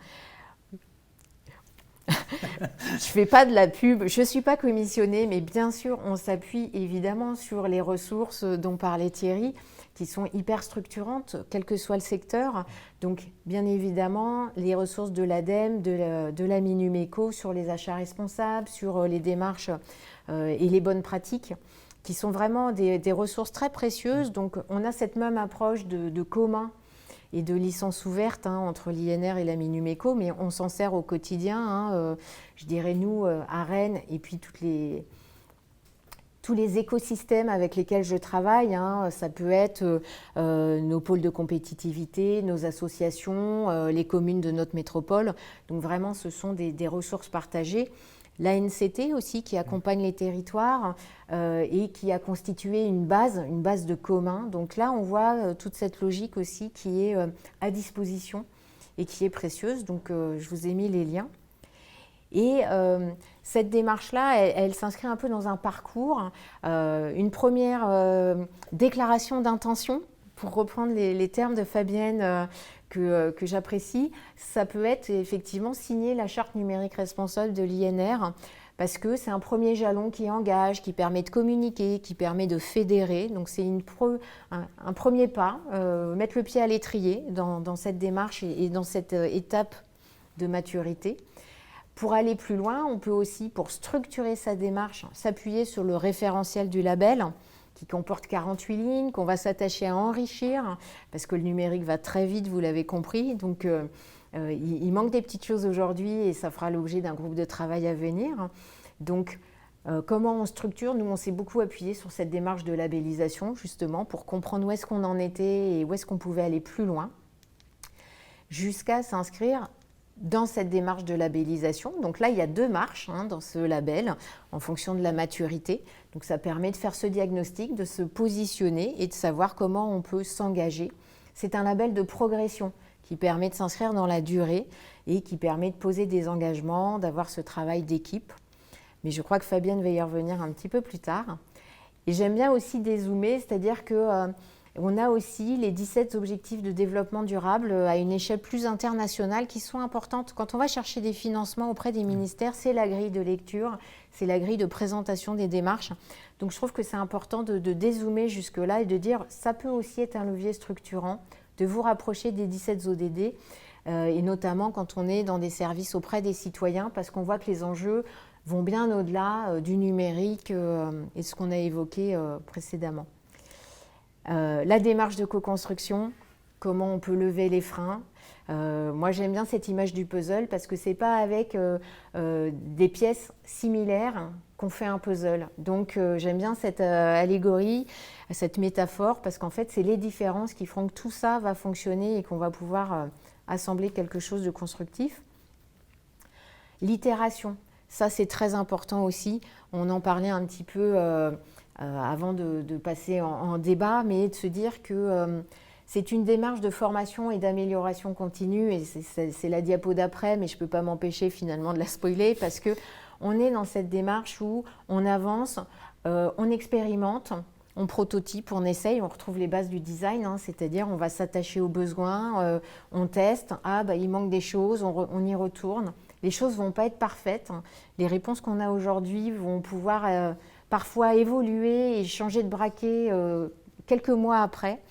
Je ne fais pas de la pub, je ne suis pas commissionnée, mais bien sûr, on s'appuie évidemment sur les ressources dont parlait Thierry, qui sont hyper structurantes, quel que soit le secteur. Donc, bien évidemment, les ressources de l'ADEME, de la Minumeco sur les achats responsables, sur les démarches et les bonnes pratiques, qui sont vraiment des ressources très précieuses. Donc, on a cette même approche de commun et de licence ouverte entre l'INR et la Minumeco, mais on s'en sert au quotidien, je dirais nous, à Rennes, et puis tous les écosystèmes avec lesquels je travaille, ça peut être nos pôles de compétitivité, nos associations, les communes de notre métropole. Donc vraiment, ce sont des ressources partagées. L'ANCT aussi qui accompagne les territoires et qui a constitué une base de commun. Donc là, on voit toute cette logique aussi qui est à disposition et qui est précieuse. Donc je vous ai mis les liens. Et cette démarche-là, elle s'inscrit un peu dans un parcours, une première déclaration d'intention, pour reprendre les termes de Fabienne que j'apprécie. Ça peut être effectivement signer la charte numérique responsable de l'INR, parce que c'est un premier jalon qui engage, qui permet de communiquer, qui permet de fédérer. Donc c'est un premier pas, mettre le pied à l'étrier dans cette démarche et dans cette étape de maturité. Pour aller plus loin, on peut aussi, pour structurer sa démarche, s'appuyer sur le référentiel du label, qui comporte 48 lignes, qu'on va s'attacher à enrichir, parce que le numérique va très vite, vous l'avez compris. Donc, il manque des petites choses aujourd'hui et ça fera l'objet d'un groupe de travail à venir. Donc, comment on structure? Nous, on s'est beaucoup appuyé sur cette démarche de labellisation, justement, pour comprendre où est-ce qu'on en était et où est-ce qu'on pouvait aller plus loin, jusqu'à s'inscrire dans cette démarche de labellisation. Donc là, il y a 2 marches dans ce label, en fonction de la maturité. Donc ça permet de faire ce diagnostic, de se positionner et de savoir comment on peut s'engager. C'est un label de progression qui permet de s'inscrire dans la durée et qui permet de poser des engagements, d'avoir ce travail d'équipe. Mais je crois que Fabienne va y revenir un petit peu plus tard. Et j'aime bien aussi dézoomer, c'est-à-dire que on a aussi les 17 objectifs de développement durable à une échelle plus internationale qui sont importantes. Quand on va chercher des financements auprès des ministères, c'est la grille de lecture, c'est la grille de présentation des démarches. Donc je trouve que c'est important de dézoomer jusque-là et de dire ça peut aussi être un levier structurant, de vous rapprocher des 17 ODD, et notamment quand on est dans des services auprès des citoyens, parce qu'on voit que les enjeux vont bien au-delà du numérique et ce qu'on a évoqué précédemment. La démarche de co-construction, comment on peut lever les freins. Moi, j'aime bien cette image du puzzle parce que ce n'est pas avec des pièces similaires qu'on fait un puzzle. Donc j'aime bien cette allégorie, cette métaphore, parce qu'en fait, c'est les différences qui feront que tout ça va fonctionner et qu'on va pouvoir assembler quelque chose de constructif. L'itération, ça c'est très important aussi. On en parlait un petit peu avant de passer en débat, mais de se dire que c'est une démarche de formation et d'amélioration continue, et c'est la diapo d'après, mais je ne peux pas m'empêcher finalement de la spoiler, parce qu'on est dans cette démarche où on avance, on expérimente, on prototype, on essaye, on retrouve les bases du design, hein, c'est-à-dire on va s'attacher aux besoins, on teste, il manque des choses, on y retourne. Les choses ne vont pas être parfaites, hein. Les réponses qu'on a aujourd'hui vont pouvoir parfois évoluer et changer de braquet quelques mois après.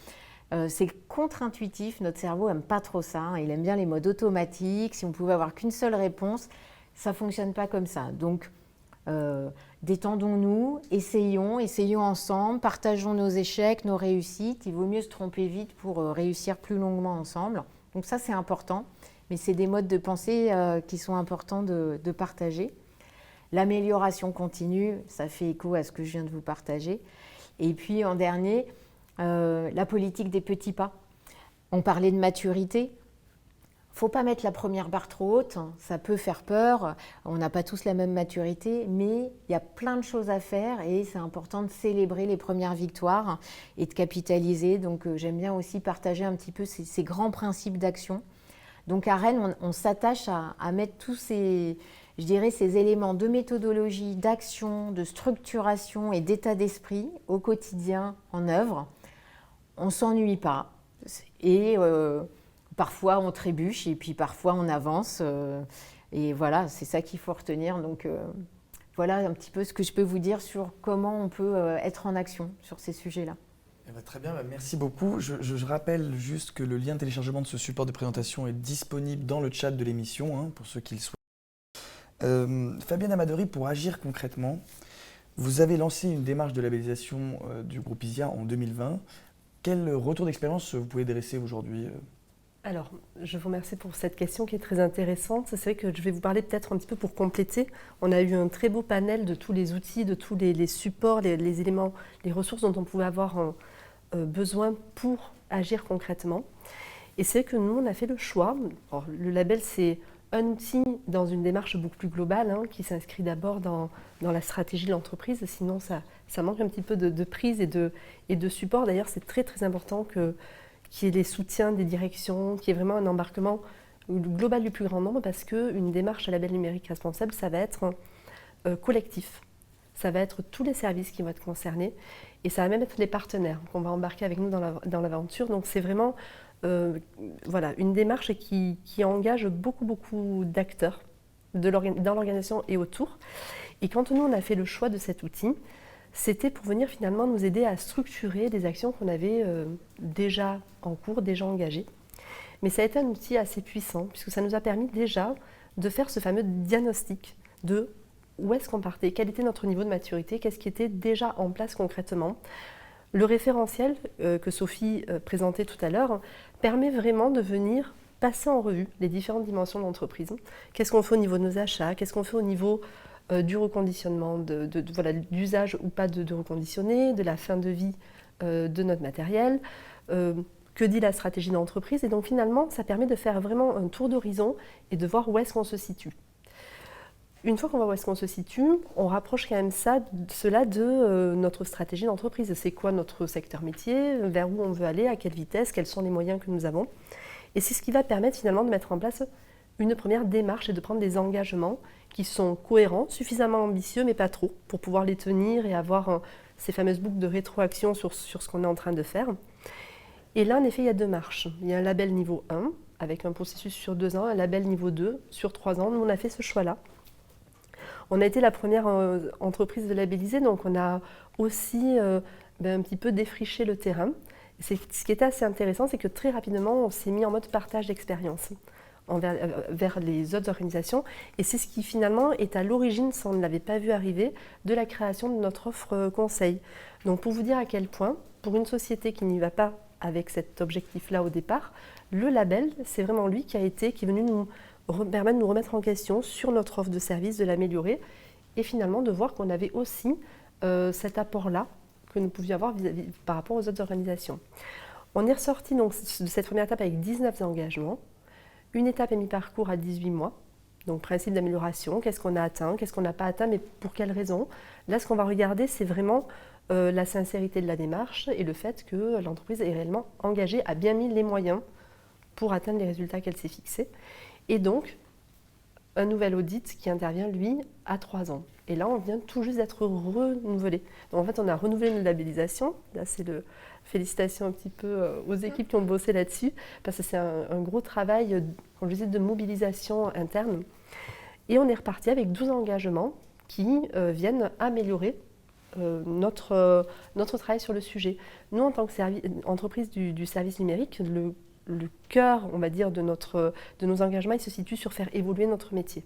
C'est contre-intuitif, notre cerveau n'aime pas trop ça, hein. Il aime bien les modes automatiques. Si on pouvait avoir qu'une seule réponse, ça ne fonctionne pas comme ça. Donc, détendons-nous, essayons ensemble, partageons nos échecs, nos réussites. Il vaut mieux se tromper vite pour réussir plus longuement ensemble. Donc ça, c'est important, mais c'est des modes de pensée qui sont importants de partager. L'amélioration continue, ça fait écho à ce que je viens de vous partager. Et puis en dernier, la politique des petits pas. On parlait de maturité. Il ne faut pas mettre la première barre trop haute, hein. Ça peut faire peur, on n'a pas tous la même maturité, mais il y a plein de choses à faire et c'est important de célébrer les premières victoires et de capitaliser. Donc j'aime bien aussi partager un petit peu ces grands principes d'action. Donc à Rennes, on s'attache à mettre tous ces éléments de méthodologie, d'action, de structuration et d'état d'esprit au quotidien en œuvre. On ne s'ennuie pas et parfois on trébuche et puis parfois on avance. Et voilà, c'est ça qu'il faut retenir. Donc voilà un petit peu ce que je peux vous dire sur comment on peut être en action sur ces sujets-là. Très bien, merci beaucoup. Je rappelle juste que le lien de téléchargement de ce support de présentation est disponible dans le chat de l'émission, hein, pour ceux qui le souhaitent. Fabienne Amadori, pour agir concrètement, vous avez lancé une démarche de labellisation du groupe ISIA en 2020. Quel retour d'expérience vous pouvez dresser aujourd'hui ? Alors, je vous remercie pour cette question qui est très intéressante. C'est vrai que je vais vous parler peut-être un petit peu pour compléter. On a eu un très beau panel de tous les outils, de tous les supports, les éléments, les ressources dont on pouvait avoir besoin pour agir concrètement. Et c'est vrai que nous, on a fait le choix. Alors, le label, c'est un outil dans une démarche beaucoup plus globale, hein, qui s'inscrit d'abord dans la stratégie de l'entreprise. Sinon, ça manque un petit peu de prise et de support. D'ailleurs, c'est très, très important qu'il y ait les soutiens des directions, qu'il y ait vraiment un embarquement global du plus grand nombre, parce qu'une démarche à label numérique responsable, ça va être collectif. Ça va être tous les services qui vont être concernés et ça va même être les partenaires qu'on va embarquer avec nous dans l'aventure. Donc c'est vraiment une démarche qui engage beaucoup d'acteurs dans l'organisation et autour. Et quand nous, on a fait le choix de cet outil, c'était pour venir finalement nous aider à structurer des actions qu'on avait déjà en cours, déjà engagées. Mais ça a été un outil assez puissant, puisque ça nous a permis déjà de faire ce fameux diagnostic de où est-ce qu'on partait, quel était notre niveau de maturité, qu'est-ce qui était déjà en place concrètement. Le référentiel que Sophie présentait tout à l'heure permet vraiment de venir passer en revue les différentes dimensions de l'entreprise. Qu'est-ce qu'on fait au niveau de nos achats, qu'est-ce qu'on fait au niveau du reconditionnement, d'usage ou pas de reconditionner, de la fin de vie de notre matériel, que dit la stratégie d'entreprise. Et donc finalement, ça permet de faire vraiment un tour d'horizon et de voir où est-ce qu'on se situe. Une fois qu'on voit où est-ce qu'on se situe, on rapproche quand même cela de notre stratégie d'entreprise. C'est quoi notre secteur métier, vers où on veut aller, à quelle vitesse, quels sont les moyens que nous avons. Et c'est ce qui va permettre finalement de mettre en place une première démarche et de prendre des engagements qui sont cohérents, suffisamment ambitieux, mais pas trop, pour pouvoir les tenir et avoir ces fameuses boucles de rétroaction sur ce qu'on est en train de faire. Et là, en effet, il y a deux marches. Il y a un label niveau 1, avec un processus sur 2 ans, un label niveau 2 sur 3 ans. Nous, on a fait ce choix-là. On a été la première entreprise de labelliser, donc on a aussi un petit peu défriché le terrain. Ce qui était assez intéressant, c'est que très rapidement, on s'est mis en mode partage d'expérience vers les autres organisations. Et c'est ce qui finalement est à l'origine, ça on ne l'avait pas vu arriver, de la création de notre offre conseil. Donc pour vous dire à quel point, pour une société qui n'y va pas avec cet objectif-là au départ, le label, c'est vraiment lui qui est venu nous permettre de nous remettre en question sur notre offre de service, de l'améliorer et finalement de voir qu'on avait aussi cet apport-là que nous pouvions avoir par rapport aux autres organisations. On est ressorti donc de cette première étape avec 19 engagements, une étape à mi-parcours à 18 mois, donc principe d'amélioration, qu'est-ce qu'on a atteint, qu'est-ce qu'on n'a pas atteint, mais pour quelles raisons. Là, ce qu'on va regarder, c'est vraiment la sincérité de la démarche et le fait que l'entreprise est réellement engagée, a bien mis les moyens pour atteindre les résultats qu'elle s'est fixés. Et donc, un nouvel audit qui intervient, lui, à 3 ans. Et là, on vient tout juste d'être renouvelé. Donc, en fait, on a renouvelé une labellisation. Là, c'est félicitations un petit peu aux équipes qui ont bossé là-dessus, parce que c'est un gros travail, comme je disais, de mobilisation interne. Et on est reparti avec 12 engagements qui viennent améliorer notre travail sur le sujet. Nous, en tant qu'entreprise du service numérique, le cœur, on va dire, de nos engagements, il se situe sur faire évoluer notre métier,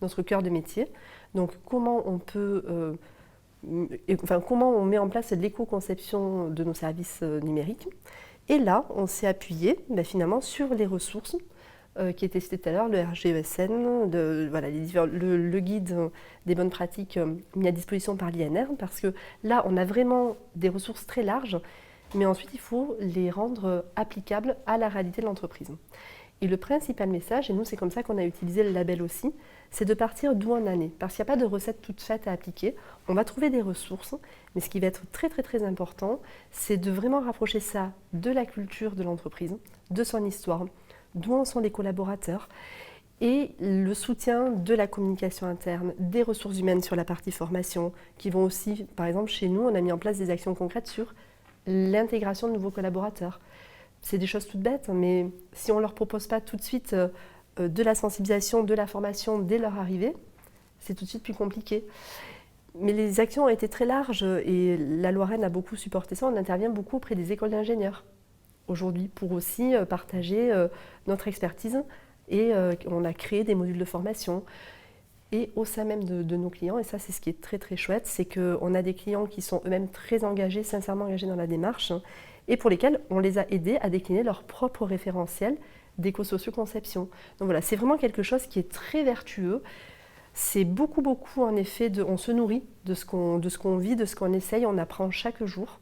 notre cœur de métier. Donc, comment on met en place l'éco-conception de nos services numériques. Et là, on s'est appuyé finalement sur les ressources qui étaient citées tout à l'heure, le RGESN, le guide des bonnes pratiques mis à disposition par l'INR, parce que là, on a vraiment des ressources très larges, mais ensuite, il faut les rendre applicables à la réalité de l'entreprise. Et le principal message, et nous, c'est comme ça qu'on a utilisé le label aussi, c'est de partir d'où en année. Parce qu'il n'y a pas de recette toute faite à appliquer. On va trouver des ressources, mais ce qui va être très, très, très important, c'est de vraiment rapprocher ça de la culture de l'entreprise, de son histoire, d'où en sont les collaborateurs, et le soutien de la communication interne, des ressources humaines sur la partie formation, qui vont aussi, par exemple, chez nous, on a mis en place des actions concrètes sur l'intégration de nouveaux collaborateurs. C'est des choses toutes bêtes, mais si on ne leur propose pas tout de suite de la sensibilisation, de la formation dès leur arrivée, c'est tout de suite plus compliqué. Mais les actions ont été très larges et la Lorraine a beaucoup supporté ça. On intervient beaucoup auprès des écoles d'ingénieurs aujourd'hui pour aussi partager notre expertise et on a créé des modules de formation. Et au sein même de nos clients, et ça c'est ce qui est très très chouette, c'est qu'on a des clients qui sont eux-mêmes très engagés, sincèrement engagés dans la démarche, et pour lesquels on les a aidés à décliner leur propre référentiel d'éco-socio-conception. Donc voilà, c'est vraiment quelque chose qui est très vertueux. C'est beaucoup en effet, on se nourrit de ce qu'on vit, de ce qu'on essaye, on apprend chaque jour.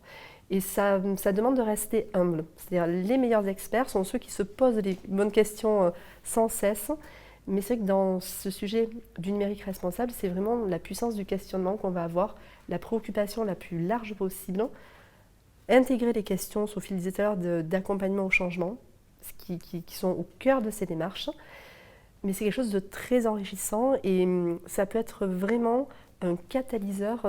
Et ça demande de rester humble. C'est-à-dire les meilleurs experts sont ceux qui se posent les bonnes questions sans cesse. Mais c'est que dans ce sujet du numérique responsable, c'est vraiment la puissance du questionnement qu'on va avoir, la préoccupation la plus large possible, intégrer les questions, Sophie le disait tout à l'heure, d'accompagnement au changement, qui sont au cœur de ces démarches. Mais c'est quelque chose de très enrichissant et ça peut être vraiment un catalyseur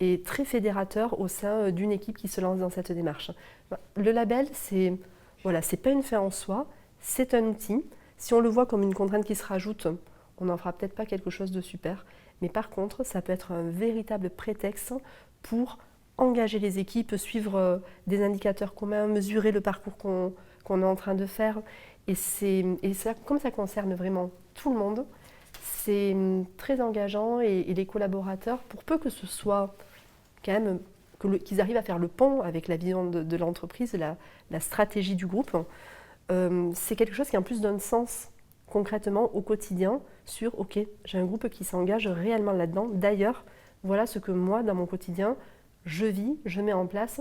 et très fédérateur au sein d'une équipe qui se lance dans cette démarche. Le label, c'est pas une fin en soi, c'est un outil. Si on le voit comme une contrainte qui se rajoute, on n'en fera peut-être pas quelque chose de super. Mais par contre, ça peut être un véritable prétexte pour engager les équipes, suivre des indicateurs communs, mesurer le parcours qu'on est en train de faire. Et ça, comme ça concerne vraiment tout le monde, c'est très engageant et les collaborateurs, pour peu que ce soit quand même, qu'ils arrivent à faire le pont avec la vision de l'entreprise, la stratégie du groupe, c'est quelque chose qui en plus donne sens concrètement au quotidien sur « ok, j'ai un groupe qui s'engage réellement là-dedans, d'ailleurs, voilà ce que moi, dans mon quotidien, je vis, je mets en place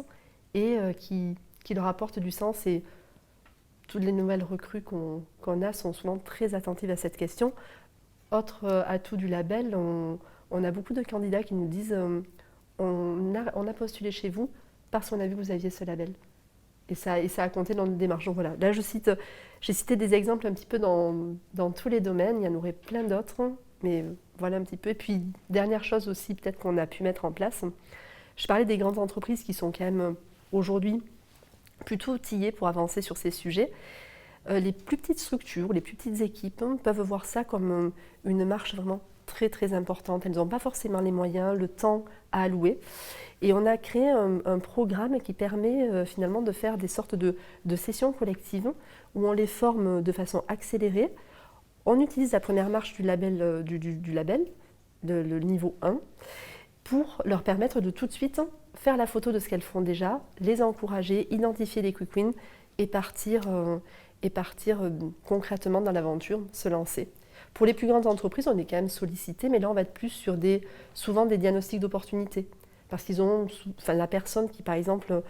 et qui leur apporte du sens » et toutes les nouvelles recrues qu'on a sont souvent très attentives à cette question. Autre atout du label, on a beaucoup de candidats qui nous disent on a postulé chez vous parce qu'on a vu que vous aviez ce label. Et ça a compté dans notre démarche. Donc voilà. Là, j'ai cité des exemples un petit peu dans tous les domaines. Il y en aurait plein d'autres, mais voilà un petit peu. Et puis, dernière chose aussi, peut-être qu'on a pu mettre en place. Je parlais des grandes entreprises qui sont quand même aujourd'hui plutôt outillées pour avancer sur ces sujets. Les plus petites structures, les plus petites équipes peuvent voir ça comme une marche vraiment très très importante. Elles n'ont pas forcément les moyens, le temps à allouer. Et on a créé un programme qui permet finalement de faire des sortes de sessions collectives où on les forme de façon accélérée. On utilise la première marche du label, le niveau 1, pour leur permettre de tout de suite faire la photo de ce qu'elles font déjà, les encourager, identifier les quick wins et partir concrètement dans l'aventure, se lancer. Pour les plus grandes entreprises, on est quand même sollicité, mais là, on va être plus sur souvent des diagnostics d'opportunité. Parce qu'ils ont, la personne qui, par exemple,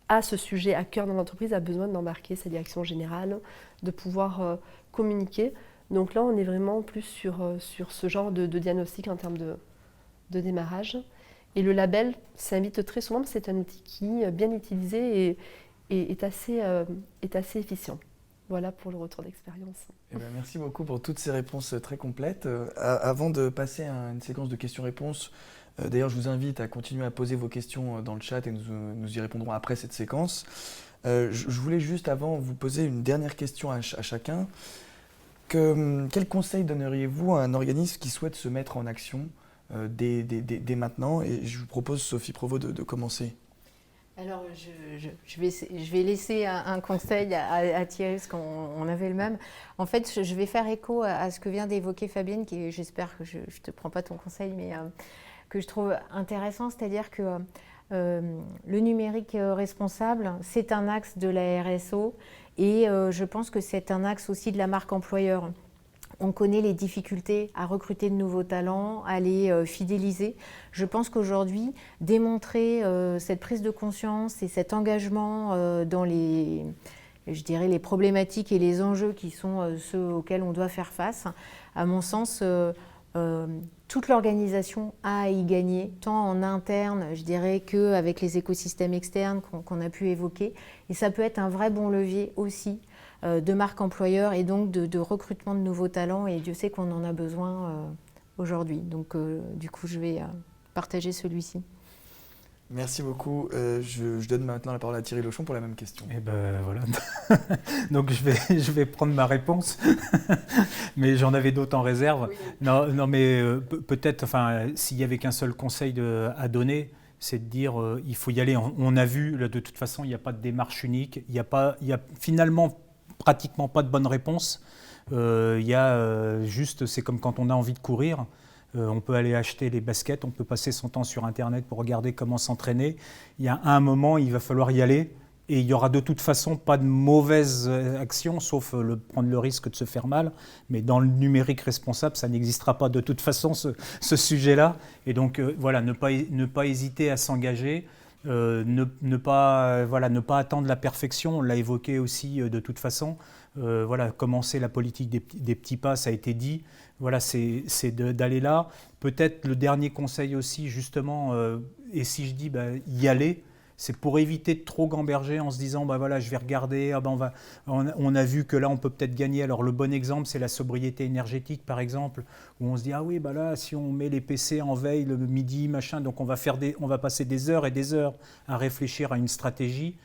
a ce sujet à cœur dans l'entreprise a besoin d'embarquer sa direction générale, de pouvoir communiquer. Donc là, on est vraiment plus sur ce genre de diagnostic en termes de démarrage. Et le label s'invite très souvent, parce que c'est un outil qui, bien utilisé, est assez efficient. Voilà pour le retour d'expérience. Eh bien, merci beaucoup pour toutes ces réponses très complètes. Avant de passer à une séquence de questions-réponses, d'ailleurs, je vous invite à continuer à poser vos questions dans le chat et nous y répondrons après cette séquence. Je voulais juste avant vous poser une dernière question à chacun. Quel conseil donneriez-vous à un organisme qui souhaite se mettre en action dès maintenant? Et je vous propose, Sophie Provost, de commencer. Alors, je vais laisser un conseil à Thierry, parce qu'on avait le même. En fait, je vais faire écho à ce que vient d'évoquer Fabienne, qui j'espère que je ne te prends pas ton conseil, mais que je trouve intéressant, c'est-à-dire que le numérique responsable, c'est un axe de la RSO, et je pense que c'est un axe aussi de la marque employeur. On connaît les difficultés à recruter de nouveaux talents, à les fidéliser. Je pense qu'aujourd'hui, démontrer cette prise de conscience et cet engagement dans les problématiques et les enjeux qui sont ceux auxquels on doit faire face, à mon sens, toute l'organisation a à y gagner, tant en interne, je dirais, qu'avec les écosystèmes externes qu'on a pu évoquer. Et ça peut être un vrai bon levier aussi de marque employeur et donc de recrutement de nouveaux talents, et Dieu sait qu'on en a besoin aujourd'hui. Donc du coup, je vais partager celui-ci. Merci beaucoup. Je donne maintenant la parole à Thierry Lochon pour la même question. Et ben voilà. Donc je vais prendre ma réponse, mais j'en avais d'autres en réserve. Oui. Non, mais peut-être, s'il n'y avait qu'un seul conseil à donner, c'est de dire il faut y aller. On a vu, là, de toute façon, il n'y a pas de démarche unique. Il y a finalement pratiquement pas de bonne réponse. Il y a juste, c'est comme quand on a envie de courir. On peut aller acheter les baskets, on peut passer son temps sur Internet pour regarder comment s'entraîner. Il y a un moment, il va falloir y aller, et il n'y aura de toute façon pas de mauvaise action, sauf prendre le risque de se faire mal. Mais dans le numérique responsable, ça n'existera pas de toute façon, ce sujet-là. Et donc, voilà, ne pas hésiter à s'engager. Ne pas attendre la perfection, on l'a évoqué aussi de toute façon. Commencer la politique des petits pas, ça a été dit. Voilà, c'est d'aller là. Peut-être le dernier conseil aussi, justement, et si je dis y aller, c'est pour éviter de trop gamberger en se disant je vais regarder, on a vu que là on peut peut-être gagner. Alors le bon exemple, c'est la sobriété énergétique par exemple, où on se dit là si on met les PC en veille le midi donc on va passer des heures et des heures à réfléchir à une stratégie.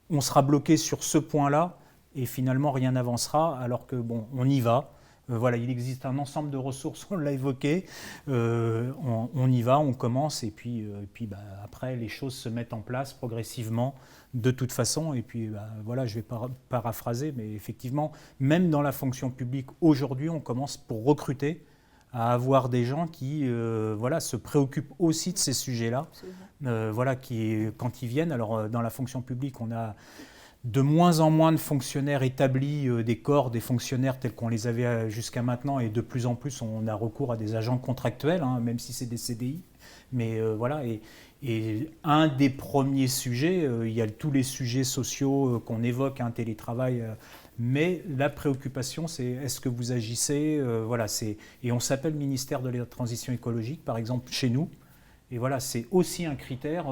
On sera bloqué sur ce point-là et finalement rien n'avancera, alors que on y va. Il existe un ensemble de ressources, on l'a évoqué, on y va, on commence, et puis après les choses se mettent en place progressivement de toute façon. Et puis je vais paraphraser, mais effectivement, même dans la fonction publique, aujourd'hui, on commence pour recruter à avoir des gens qui se préoccupent aussi de ces sujets-là, quand ils viennent. Alors dans la fonction publique, on a de moins en moins de fonctionnaires établis, des corps, des fonctionnaires tels qu'on les avait jusqu'à maintenant, et de plus en plus on a recours à des agents contractuels, même si c'est des CDI. Mais et un des premiers sujets, il y a tous les sujets sociaux qu'on évoque, télétravail, mais la préoccupation c'est est-ce que vous agissez, et on s'appelle ministère de la transition écologique par exemple chez nous. Et c'est aussi un critère.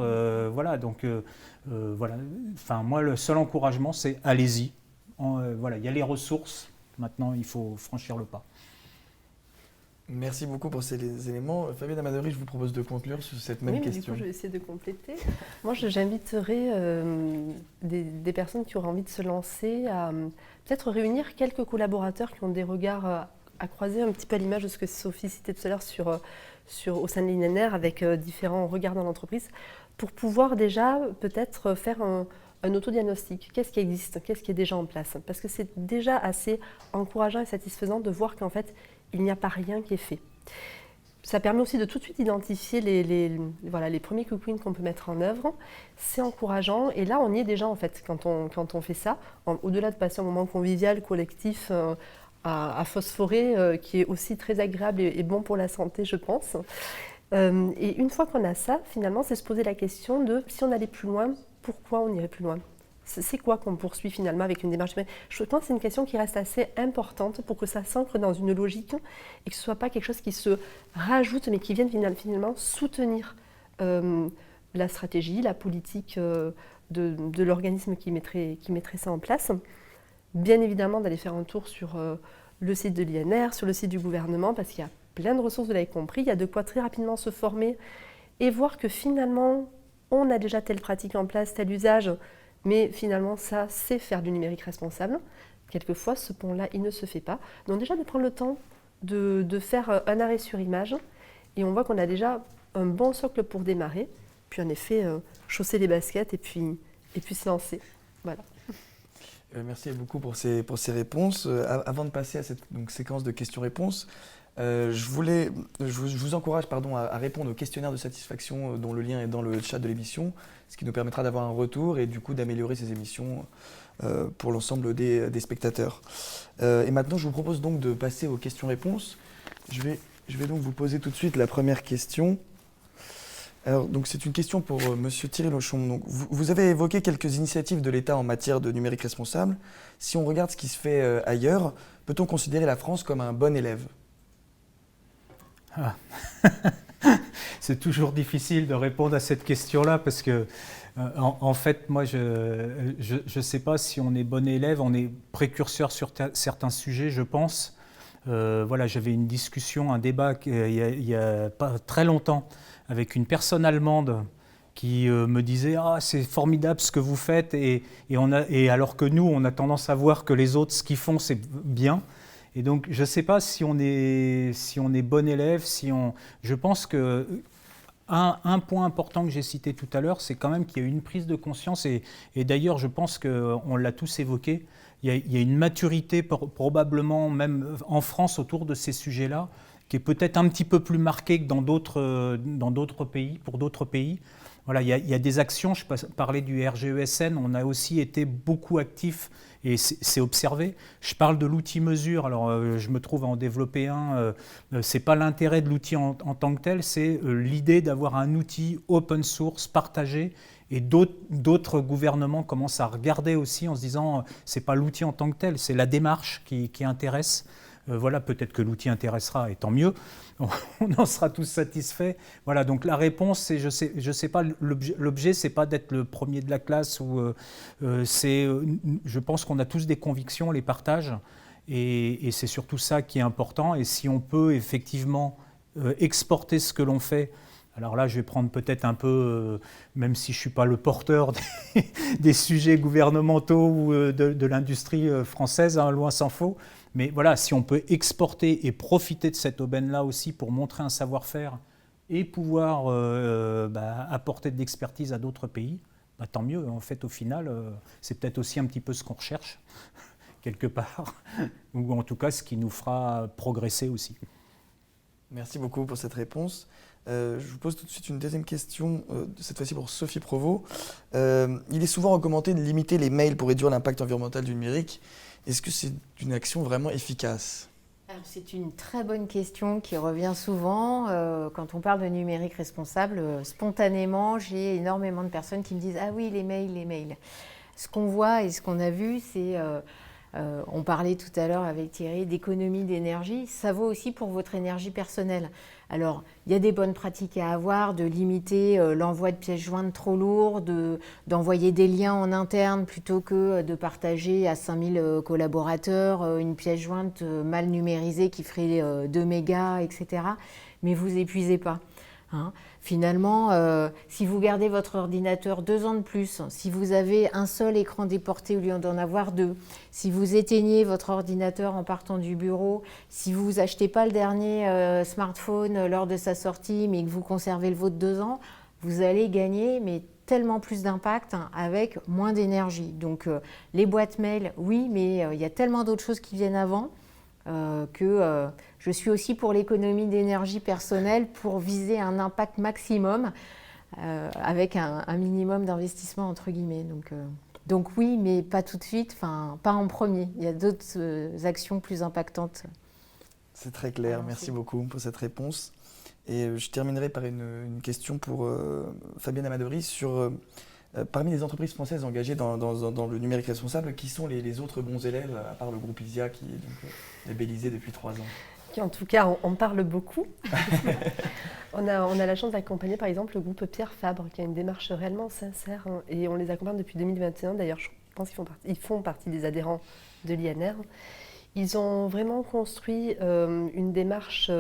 Moi, le seul encouragement, c'est allez-y. Il y a les ressources. Maintenant, il faut franchir le pas. Merci beaucoup pour ces éléments. Fabienne Amadori, je vous propose de conclure sur cette même question. Du coup, je vais essayer de compléter. Moi, j'inviterais des personnes qui auraient envie de se lancer à peut-être réunir quelques collaborateurs qui ont des regards à croiser, un petit peu à l'image de ce que Sophie citait tout à l'heure au sein de l'INNR, avec différents regards dans l'entreprise, pour pouvoir déjà peut-être faire un autodiagnostic. Qu'est-ce qui existe? Qu'est-ce qui est déjà en place? Parce que c'est déjà assez encourageant et satisfaisant de voir qu'en fait, il n'y a pas rien qui est fait. Ça permet aussi de tout de suite identifier les premiers quick wins qu'on peut mettre en œuvre. C'est encourageant, et là, on y est déjà en fait quand on fait ça. Au-delà de passer un moment convivial, collectif, à phosphorer, qui est aussi très agréable et bon pour la santé, je pense. Et une fois qu'on a ça, finalement, c'est se poser la question de si on allait plus loin, pourquoi on irait plus loin? C'est quoi qu'on poursuit finalement avec une démarche? Je pense que c'est une question qui reste assez importante pour que ça s'ancre dans une logique et que ce ne soit pas quelque chose qui se rajoute, mais qui vienne finalement soutenir la stratégie, la politique de l'organisme qui mettrait ça en place. Bien évidemment, d'aller faire un tour sur le site de l'INR, sur le site du gouvernement, parce qu'il y a plein de ressources, vous l'avez compris, il y a de quoi très rapidement se former et voir que finalement, on a déjà telle pratique en place, tel usage, mais finalement, ça, c'est faire du numérique responsable. Quelquefois, ce pont-là, il ne se fait pas. Donc déjà, de prendre le temps de faire un arrêt sur image, et on voit qu'on a déjà un bon socle pour démarrer, puis en effet, chausser les baskets et puis se lancer. Voilà. Merci beaucoup pour ces réponses. Avant de passer à cette séquence de questions-réponses, je vous encourage à répondre au questionnaire de satisfaction dont le lien est dans le chat de l'émission, ce qui nous permettra d'avoir un retour et du coup d'améliorer ces émissions pour l'ensemble des spectateurs. Et maintenant, je vous propose donc de passer aux questions-réponses. Je vais donc vous poser tout de suite la première question. Alors, donc c'est une question pour Monsieur Thierry Lochon. Donc, vous avez évoqué quelques initiatives de l'État en matière de numérique responsable. Si on regarde ce qui se fait ailleurs, peut-on considérer la France comme un bon élève ? C'est toujours difficile de répondre à cette question-là parce que, en fait, moi, je ne sais pas si on est bon élève, on est précurseur sur certains sujets, je pense. Voilà, j'avais une discussion, un débat il y a pas très longtemps avec une personne allemande qui me disait « Ah, c'est formidable ce que vous faites » et alors que nous, on a tendance à voir que les autres, ce qu'ils font, c'est bien. Et donc, je ne sais pas si on est bon élève, je pense que un point important que j'ai cité tout à l'heure, c'est quand même qu'il y a eu une prise de conscience et d'ailleurs, je pense qu'on l'a tous évoqué, il y a une maturité probablement même en France autour de ces sujets-là, qui est peut-être un petit peu plus marquée que dans d'autres pays, pour d'autres pays. Voilà, il y a des actions, je parlais du RGESN, on a aussi été beaucoup actifs et c'est observé. Je parle de l'outil mesure, alors je me trouve à en développer un, c'est pas l'intérêt de l'outil en tant que tel, c'est l'idée d'avoir un outil open source, partagé, et d'autres gouvernements commencent à regarder aussi en se disant c'est pas l'outil en tant que tel, c'est la démarche qui intéresse. Voilà, peut-être que l'outil intéressera et tant mieux, on en sera tous satisfaits. Voilà, donc la réponse, c'est je sais pas, l'objet, c'est pas d'être le premier de la classe, je pense qu'on a tous des convictions, on les partage, et c'est surtout ça qui est important. Et si on peut effectivement exporter ce que l'on fait, alors là, je vais prendre peut-être un peu, même si je ne suis pas le porteur des sujets gouvernementaux ou de l'industrie française, hein, loin s'en faut, mais voilà, si on peut exporter et profiter de cette aubaine-là aussi pour montrer un savoir-faire et pouvoir apporter de l'expertise à d'autres pays, tant mieux. En fait, au final, c'est peut-être aussi un petit peu ce qu'on recherche, quelque part, ou en tout cas ce qui nous fera progresser aussi. Merci beaucoup pour cette réponse. Je vous pose tout de suite une deuxième question, cette fois-ci pour Sophie Provost. Il est souvent recommandé de limiter les mails pour réduire l'impact environnemental du numérique. Est-ce que c'est une action vraiment efficace ? Alors, c'est une très bonne question qui revient souvent. Quand on parle de numérique responsable, spontanément, j'ai énormément de personnes qui me disent « Ah oui, les mails ». Ce qu'on voit et ce qu'on a vu, c'est... on parlait tout à l'heure avec Thierry d'économie d'énergie, ça vaut aussi pour votre énergie personnelle. Alors, il y a des bonnes pratiques à avoir, de limiter l'envoi de pièces jointes trop lourdes, d'envoyer des liens en interne plutôt que de partager à 5000 collaborateurs une pièce jointe mal numérisée qui ferait 2 mégas, etc. Mais vous épuisez pas. Hein. Finalement, si vous gardez votre ordinateur 2 ans de plus, si vous avez un seul écran déporté au lieu d'en avoir 2, si vous éteignez votre ordinateur en partant du bureau, si vous n'achetez pas le dernier smartphone lors de sa sortie, mais que vous conservez le vôtre 2 ans, vous allez gagner mais tellement plus d'impact avec moins d'énergie. Donc les boîtes mail, oui, mais il y a tellement d'autres choses qui viennent avant que je suis aussi pour l'économie d'énergie personnelle pour viser un impact maximum avec un minimum d'investissement entre guillemets. Donc Donc oui, mais pas tout de suite, pas en premier. Il y a d'autres actions plus impactantes. C'est très clair, merci beaucoup pour cette réponse. Et je terminerai par une question pour Fabienne Amadori sur parmi les entreprises françaises engagées dans le numérique responsable, qui sont les autres bons élèves, à part le groupe ISIA qui est donc labellisé depuis 3 ans? En tout cas, on parle beaucoup. On a la chance d'accompagner par exemple le groupe Pierre Fabre, qui a une démarche réellement sincère, hein, et on les accompagne depuis 2021. D'ailleurs, je pense qu'ils font partie des adhérents de l'INR. Ils ont vraiment construit une démarche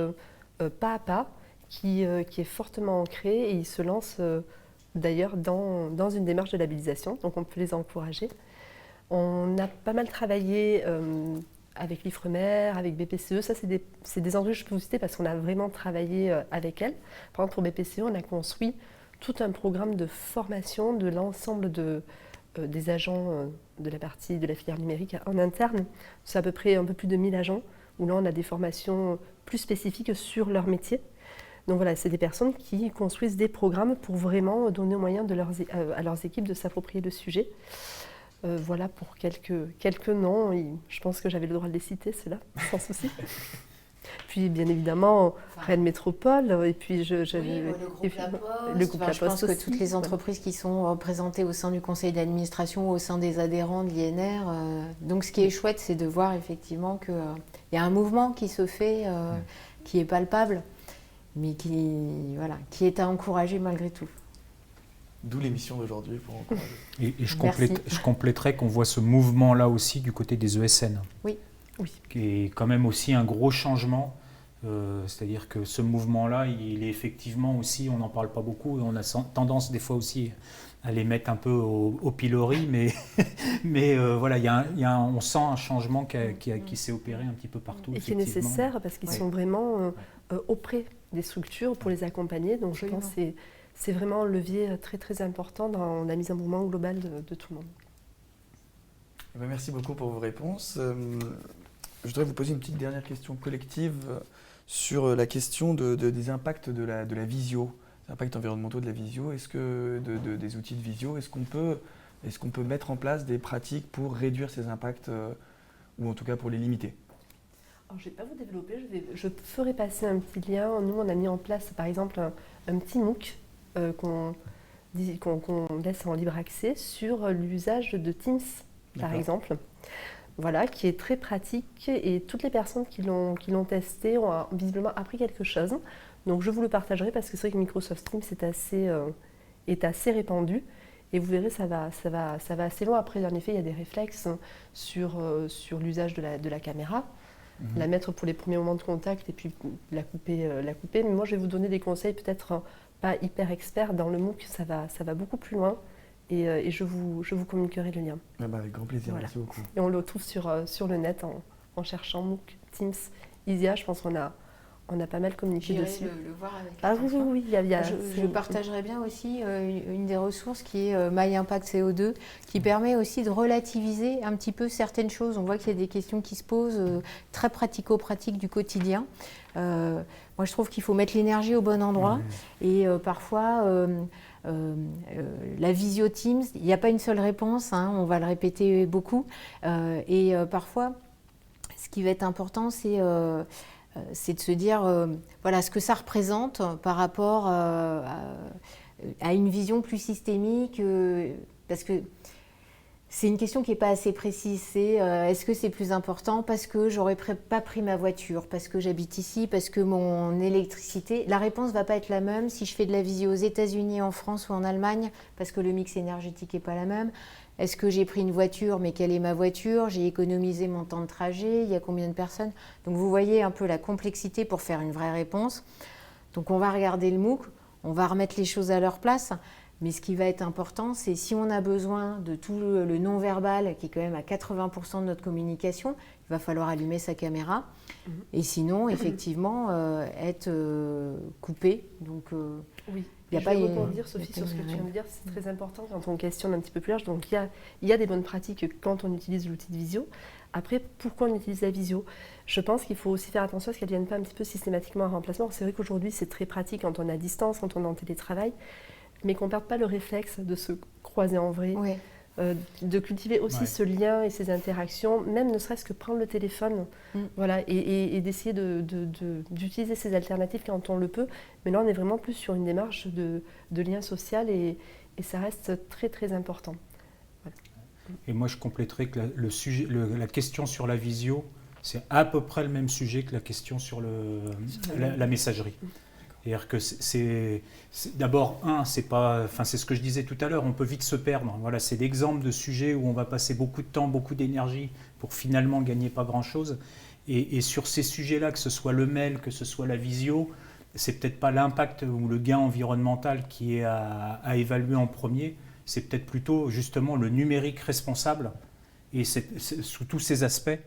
pas à pas qui est fortement ancrée, et ils se lancent d'ailleurs dans une démarche de labellisation, donc on peut les encourager. On a pas mal travaillé avec l'Ifremer, avec BPCE. Ça, c'est des entreprises que je peux vous citer parce qu'on a vraiment travaillé avec elles. Par exemple, pour BPCE, on a construit tout un programme de formation de l'ensemble des agents de la filière numérique en interne. C'est à peu près un peu plus de 1000 agents, où là, on a des formations plus spécifiques sur leur métier. Donc voilà, c'est des personnes qui construisent des programmes pour vraiment donner au moyen à leurs équipes de s'approprier le sujet. Voilà pour quelques noms. Je pense que j'avais le droit de les citer, ceux-là, sans souci. Puis bien évidemment, Rennes Métropole, et puis le groupe La Poste. Je pense que toutes les entreprises qui sont représentées au sein du conseil d'administration, au sein des adhérents de l'INR. Donc ce qui est chouette, c'est de voir effectivement qu'il y a un mouvement qui se fait, qui est palpable, mais qui est à encourager malgré tout. D'où l'émission d'aujourd'hui pour encourager. Et je compléterais qu'on voit ce mouvement-là aussi du côté des ESN. Oui. Qui est quand même aussi un gros changement. C'est-à-dire que ce mouvement-là, il est effectivement aussi, on n'en parle pas beaucoup, on a tendance des fois aussi à les mettre un peu au pilori, mais voilà, on sent un changement qui s'est opéré un petit peu partout. Et qui est nécessaire parce qu'ils sont vraiment auprès des structures pour les accompagner. Donc je pense que c'est vraiment un levier très très important dans la mise en mouvement globale de tout le monde. Merci beaucoup pour vos réponses. Je voudrais vous poser une petite dernière question collective sur la question des impacts de la visio, des impacts environnementaux de la visio. Est-ce que des outils de visio, est-ce qu'on peut mettre en place des pratiques pour réduire ces impacts ou en tout cas pour les limiter? Alors, je ne vais pas vous développer, je ferai passer un petit lien. Nous, on a mis en place par exemple un petit MOOC qu'on laisse en libre accès sur l'usage de Teams, par exemple. Voilà, qui est très pratique, et toutes les personnes qui l'ont testé ont visiblement appris quelque chose. Donc je vous le partagerai parce que c'est vrai que Microsoft Teams est assez répandu, et vous verrez, ça va assez loin. Après, en effet, il y a des réflexes sur l'usage de la caméra, la mettre pour les premiers moments de contact et puis la couper. Mais moi, je vais vous donner des conseils peut-être pas hyper experts. Dans le MOOC, ça va beaucoup plus loin. Et je vous communiquerai le lien. Avec grand plaisir, voilà. Merci beaucoup. Et on le trouve sur le net en cherchant MOOC, Teams, ISIA. Je pense qu'on a pas mal communiqué dessus. Le voir avec oui. Je partagerai bien aussi une des ressources qui est My Impact CO2, qui permet aussi de relativiser un petit peu certaines choses. On voit qu'il y a des questions qui se posent très pratico-pratiques du quotidien. Moi, je trouve qu'il faut mettre l'énergie au bon endroit. Et parfois... la visio Teams, il n'y a pas une seule réponse, on va le répéter beaucoup. Et parfois, ce qui va être important, c'est de se dire voilà, ce que ça représente par rapport à une vision plus systémique. Parce que c'est une question qui n'est pas assez précise. C'est est-ce que c'est plus important parce que j'aurais pas pris ma voiture, parce que j'habite ici, parce que mon électricité. La réponse ne va pas être la même si je fais de la visio aux États-Unis, en France ou en Allemagne, parce que le mix énergétique n'est pas la même. Est-ce que j'ai pris une voiture, mais quelle est ma voiture? J'ai économisé mon temps de trajet, il y a combien de personnes? Donc vous voyez un peu la complexité pour faire une vraie réponse. Donc on va regarder le MOOC, on va remettre les choses à leur place. Mais ce qui va être important, c'est si on a besoin de tout le non-verbal, qui est quand même à 80% de notre communication, il va falloir allumer sa caméra. Et sinon, effectivement, être coupé. Donc, oui. Je vais rebondir, Sophie, sur ce que tu viens de dire. C'est très important quand on questionne un petit peu plus large. Donc, il y a des bonnes pratiques quand on utilise l'outil de visio. Après, pourquoi on utilise la visio? Je pense qu'il faut aussi faire attention à ce qu'elle ne devienne pas un petit peu systématiquement un remplacement. C'est vrai qu'aujourd'hui, c'est très pratique quand on est à distance, quand on est en télétravail, mais qu'on ne perde pas le réflexe de se croiser en vrai. Oui. de cultiver aussi ce lien et ces interactions, même ne serait-ce que prendre le téléphone, voilà, et d'essayer d'utiliser ces alternatives quand on le peut. Mais là, on est vraiment plus sur une démarche de lien social et ça reste très, très important. Voilà. Et moi, je compléterais que la question sur la visio, c'est à peu près le même sujet que la question sur la messagerie. C'est-à-dire que d'abord, c'est ce que je disais tout à l'heure, on peut vite se perdre. Voilà, c'est l'exemple de sujet où on va passer beaucoup de temps, beaucoup d'énergie pour finalement gagner pas grand-chose. Et sur ces sujets-là, que ce soit le mail, que ce soit la visio, c'est peut-être pas l'impact ou le gain environnemental qui est à évaluer en premier, c'est peut-être plutôt justement le numérique responsable et sous tous ces aspects.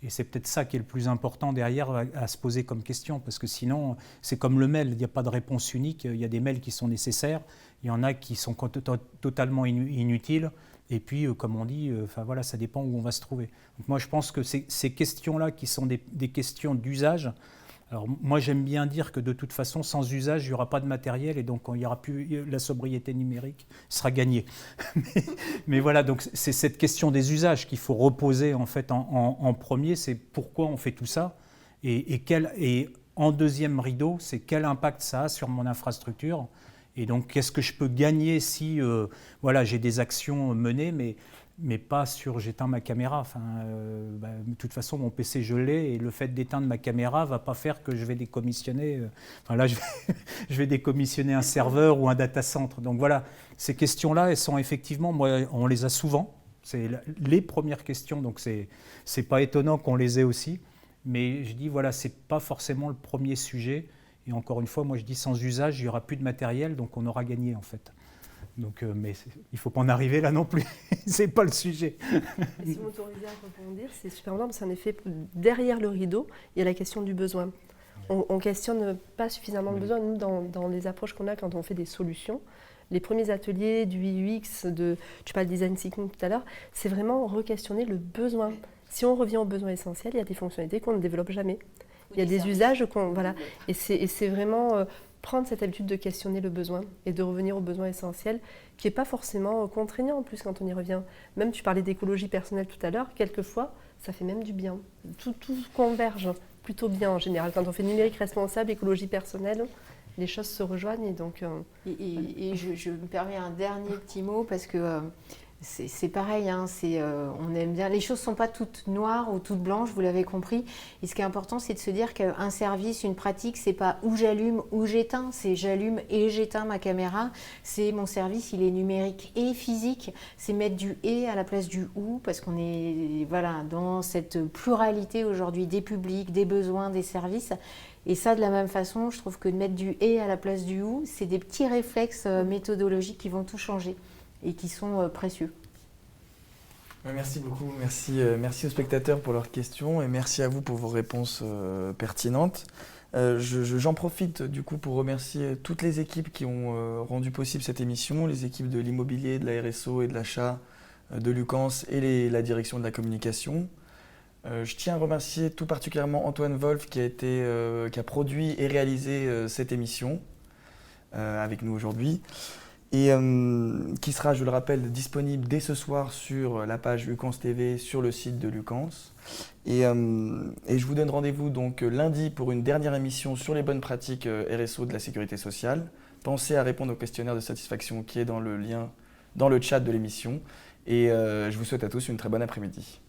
Et c'est peut-être ça qui est le plus important derrière à se poser comme question, parce que sinon, c'est comme le mail, il n'y a pas de réponse unique, il y a des mails qui sont nécessaires, il y en a qui sont totalement inutiles, et puis, comme on dit, voilà, ça dépend où on va se trouver. Donc moi, je pense que ces questions-là, qui sont des questions d'usage, alors moi, j'aime bien dire que de toute façon, sans usage, il n'y aura pas de matériel, et donc quand il n'y aura plus la sobriété numérique, sera gagnée. mais voilà, donc c'est cette question des usages qu'il faut reposer en fait en premier, c'est pourquoi on fait tout ça, et en deuxième rideau, c'est quel impact ça a sur mon infrastructure, et donc qu'est-ce que je peux gagner si voilà, j'ai des actions menées, mais pas sur j'éteins ma caméra. De toute façon, mon PC, je l'ai, et le fait d'éteindre ma caméra ne va pas faire que je vais décommissionner. Je vais décommissionner un serveur ou un data center. Donc voilà, ces questions-là, elles sont effectivement, moi, on les a souvent. C'est les premières questions, donc c'est pas étonnant qu'on les ait aussi. Mais je dis, voilà, c'est pas forcément le premier sujet. Et encore une fois, moi, je dis, sans usage, il n'y aura plus de matériel, donc on aura gagné, en fait. Donc, mais il ne faut pas en arriver là non plus, c'est pas le sujet. Si vous m'autorisez à rebondir, c'est super important parce qu'en effet, derrière le rideau, il y a la question du besoin. On ne questionne pas suffisamment le besoin. Nous, dans les approches qu'on a quand on fait des solutions, les premiers ateliers du UX, tu parles de design thinking tout à l'heure, c'est vraiment re-questionner le besoin. Si on revient au besoin essentiel, il y a des fonctionnalités qu'on ne développe jamais. Il y a des usages qu'on... Voilà. Et c'est vraiment... prendre cette habitude de questionner le besoin et de revenir au besoin essentiel, qui n'est pas forcément contraignant en plus quand on y revient. Même tu parlais d'écologie personnelle tout à l'heure, quelquefois ça fait même du bien. Tout converge plutôt bien en général. Quand on fait numérique responsable, écologie personnelle, les choses se rejoignent. Et donc, et je me permets un dernier petit mot parce que c'est pareil, hein, on aime bien. Les choses ne sont pas toutes noires ou toutes blanches, vous l'avez compris. Et ce qui est important, c'est de se dire qu'un service, une pratique, c'est pas où j'allume ou j'éteins, c'est j'allume et j'éteins ma caméra. C'est mon service, il est numérique et physique. C'est mettre du et à la place du ou, parce qu'on est dans cette pluralité aujourd'hui des publics, des besoins, des services. Et ça, de la même façon, je trouve que de mettre du et à la place du ou, c'est des petits réflexes méthodologiques qui vont tout changer et qui sont précieux. Merci beaucoup, merci aux spectateurs pour leurs questions et merci à vous pour vos réponses pertinentes. J'en profite du coup pour remercier toutes les équipes qui ont rendu possible cette émission, les équipes de l'immobilier, de la RSO et de l'achat de Lucans et la direction de la communication. Je tiens à remercier tout particulièrement Antoine Wolf qui a produit et réalisé cette émission avec nous aujourd'hui. Et qui sera, je le rappelle, disponible dès ce soir sur la page Lucans TV, sur le site de Lucans. Et je vous donne rendez-vous donc lundi pour une dernière émission sur les bonnes pratiques RSO de la sécurité sociale. Pensez à répondre au questionnaire de satisfaction qui est dans le lien, dans le chat de l'émission. Et je vous souhaite à tous une très bonne après-midi.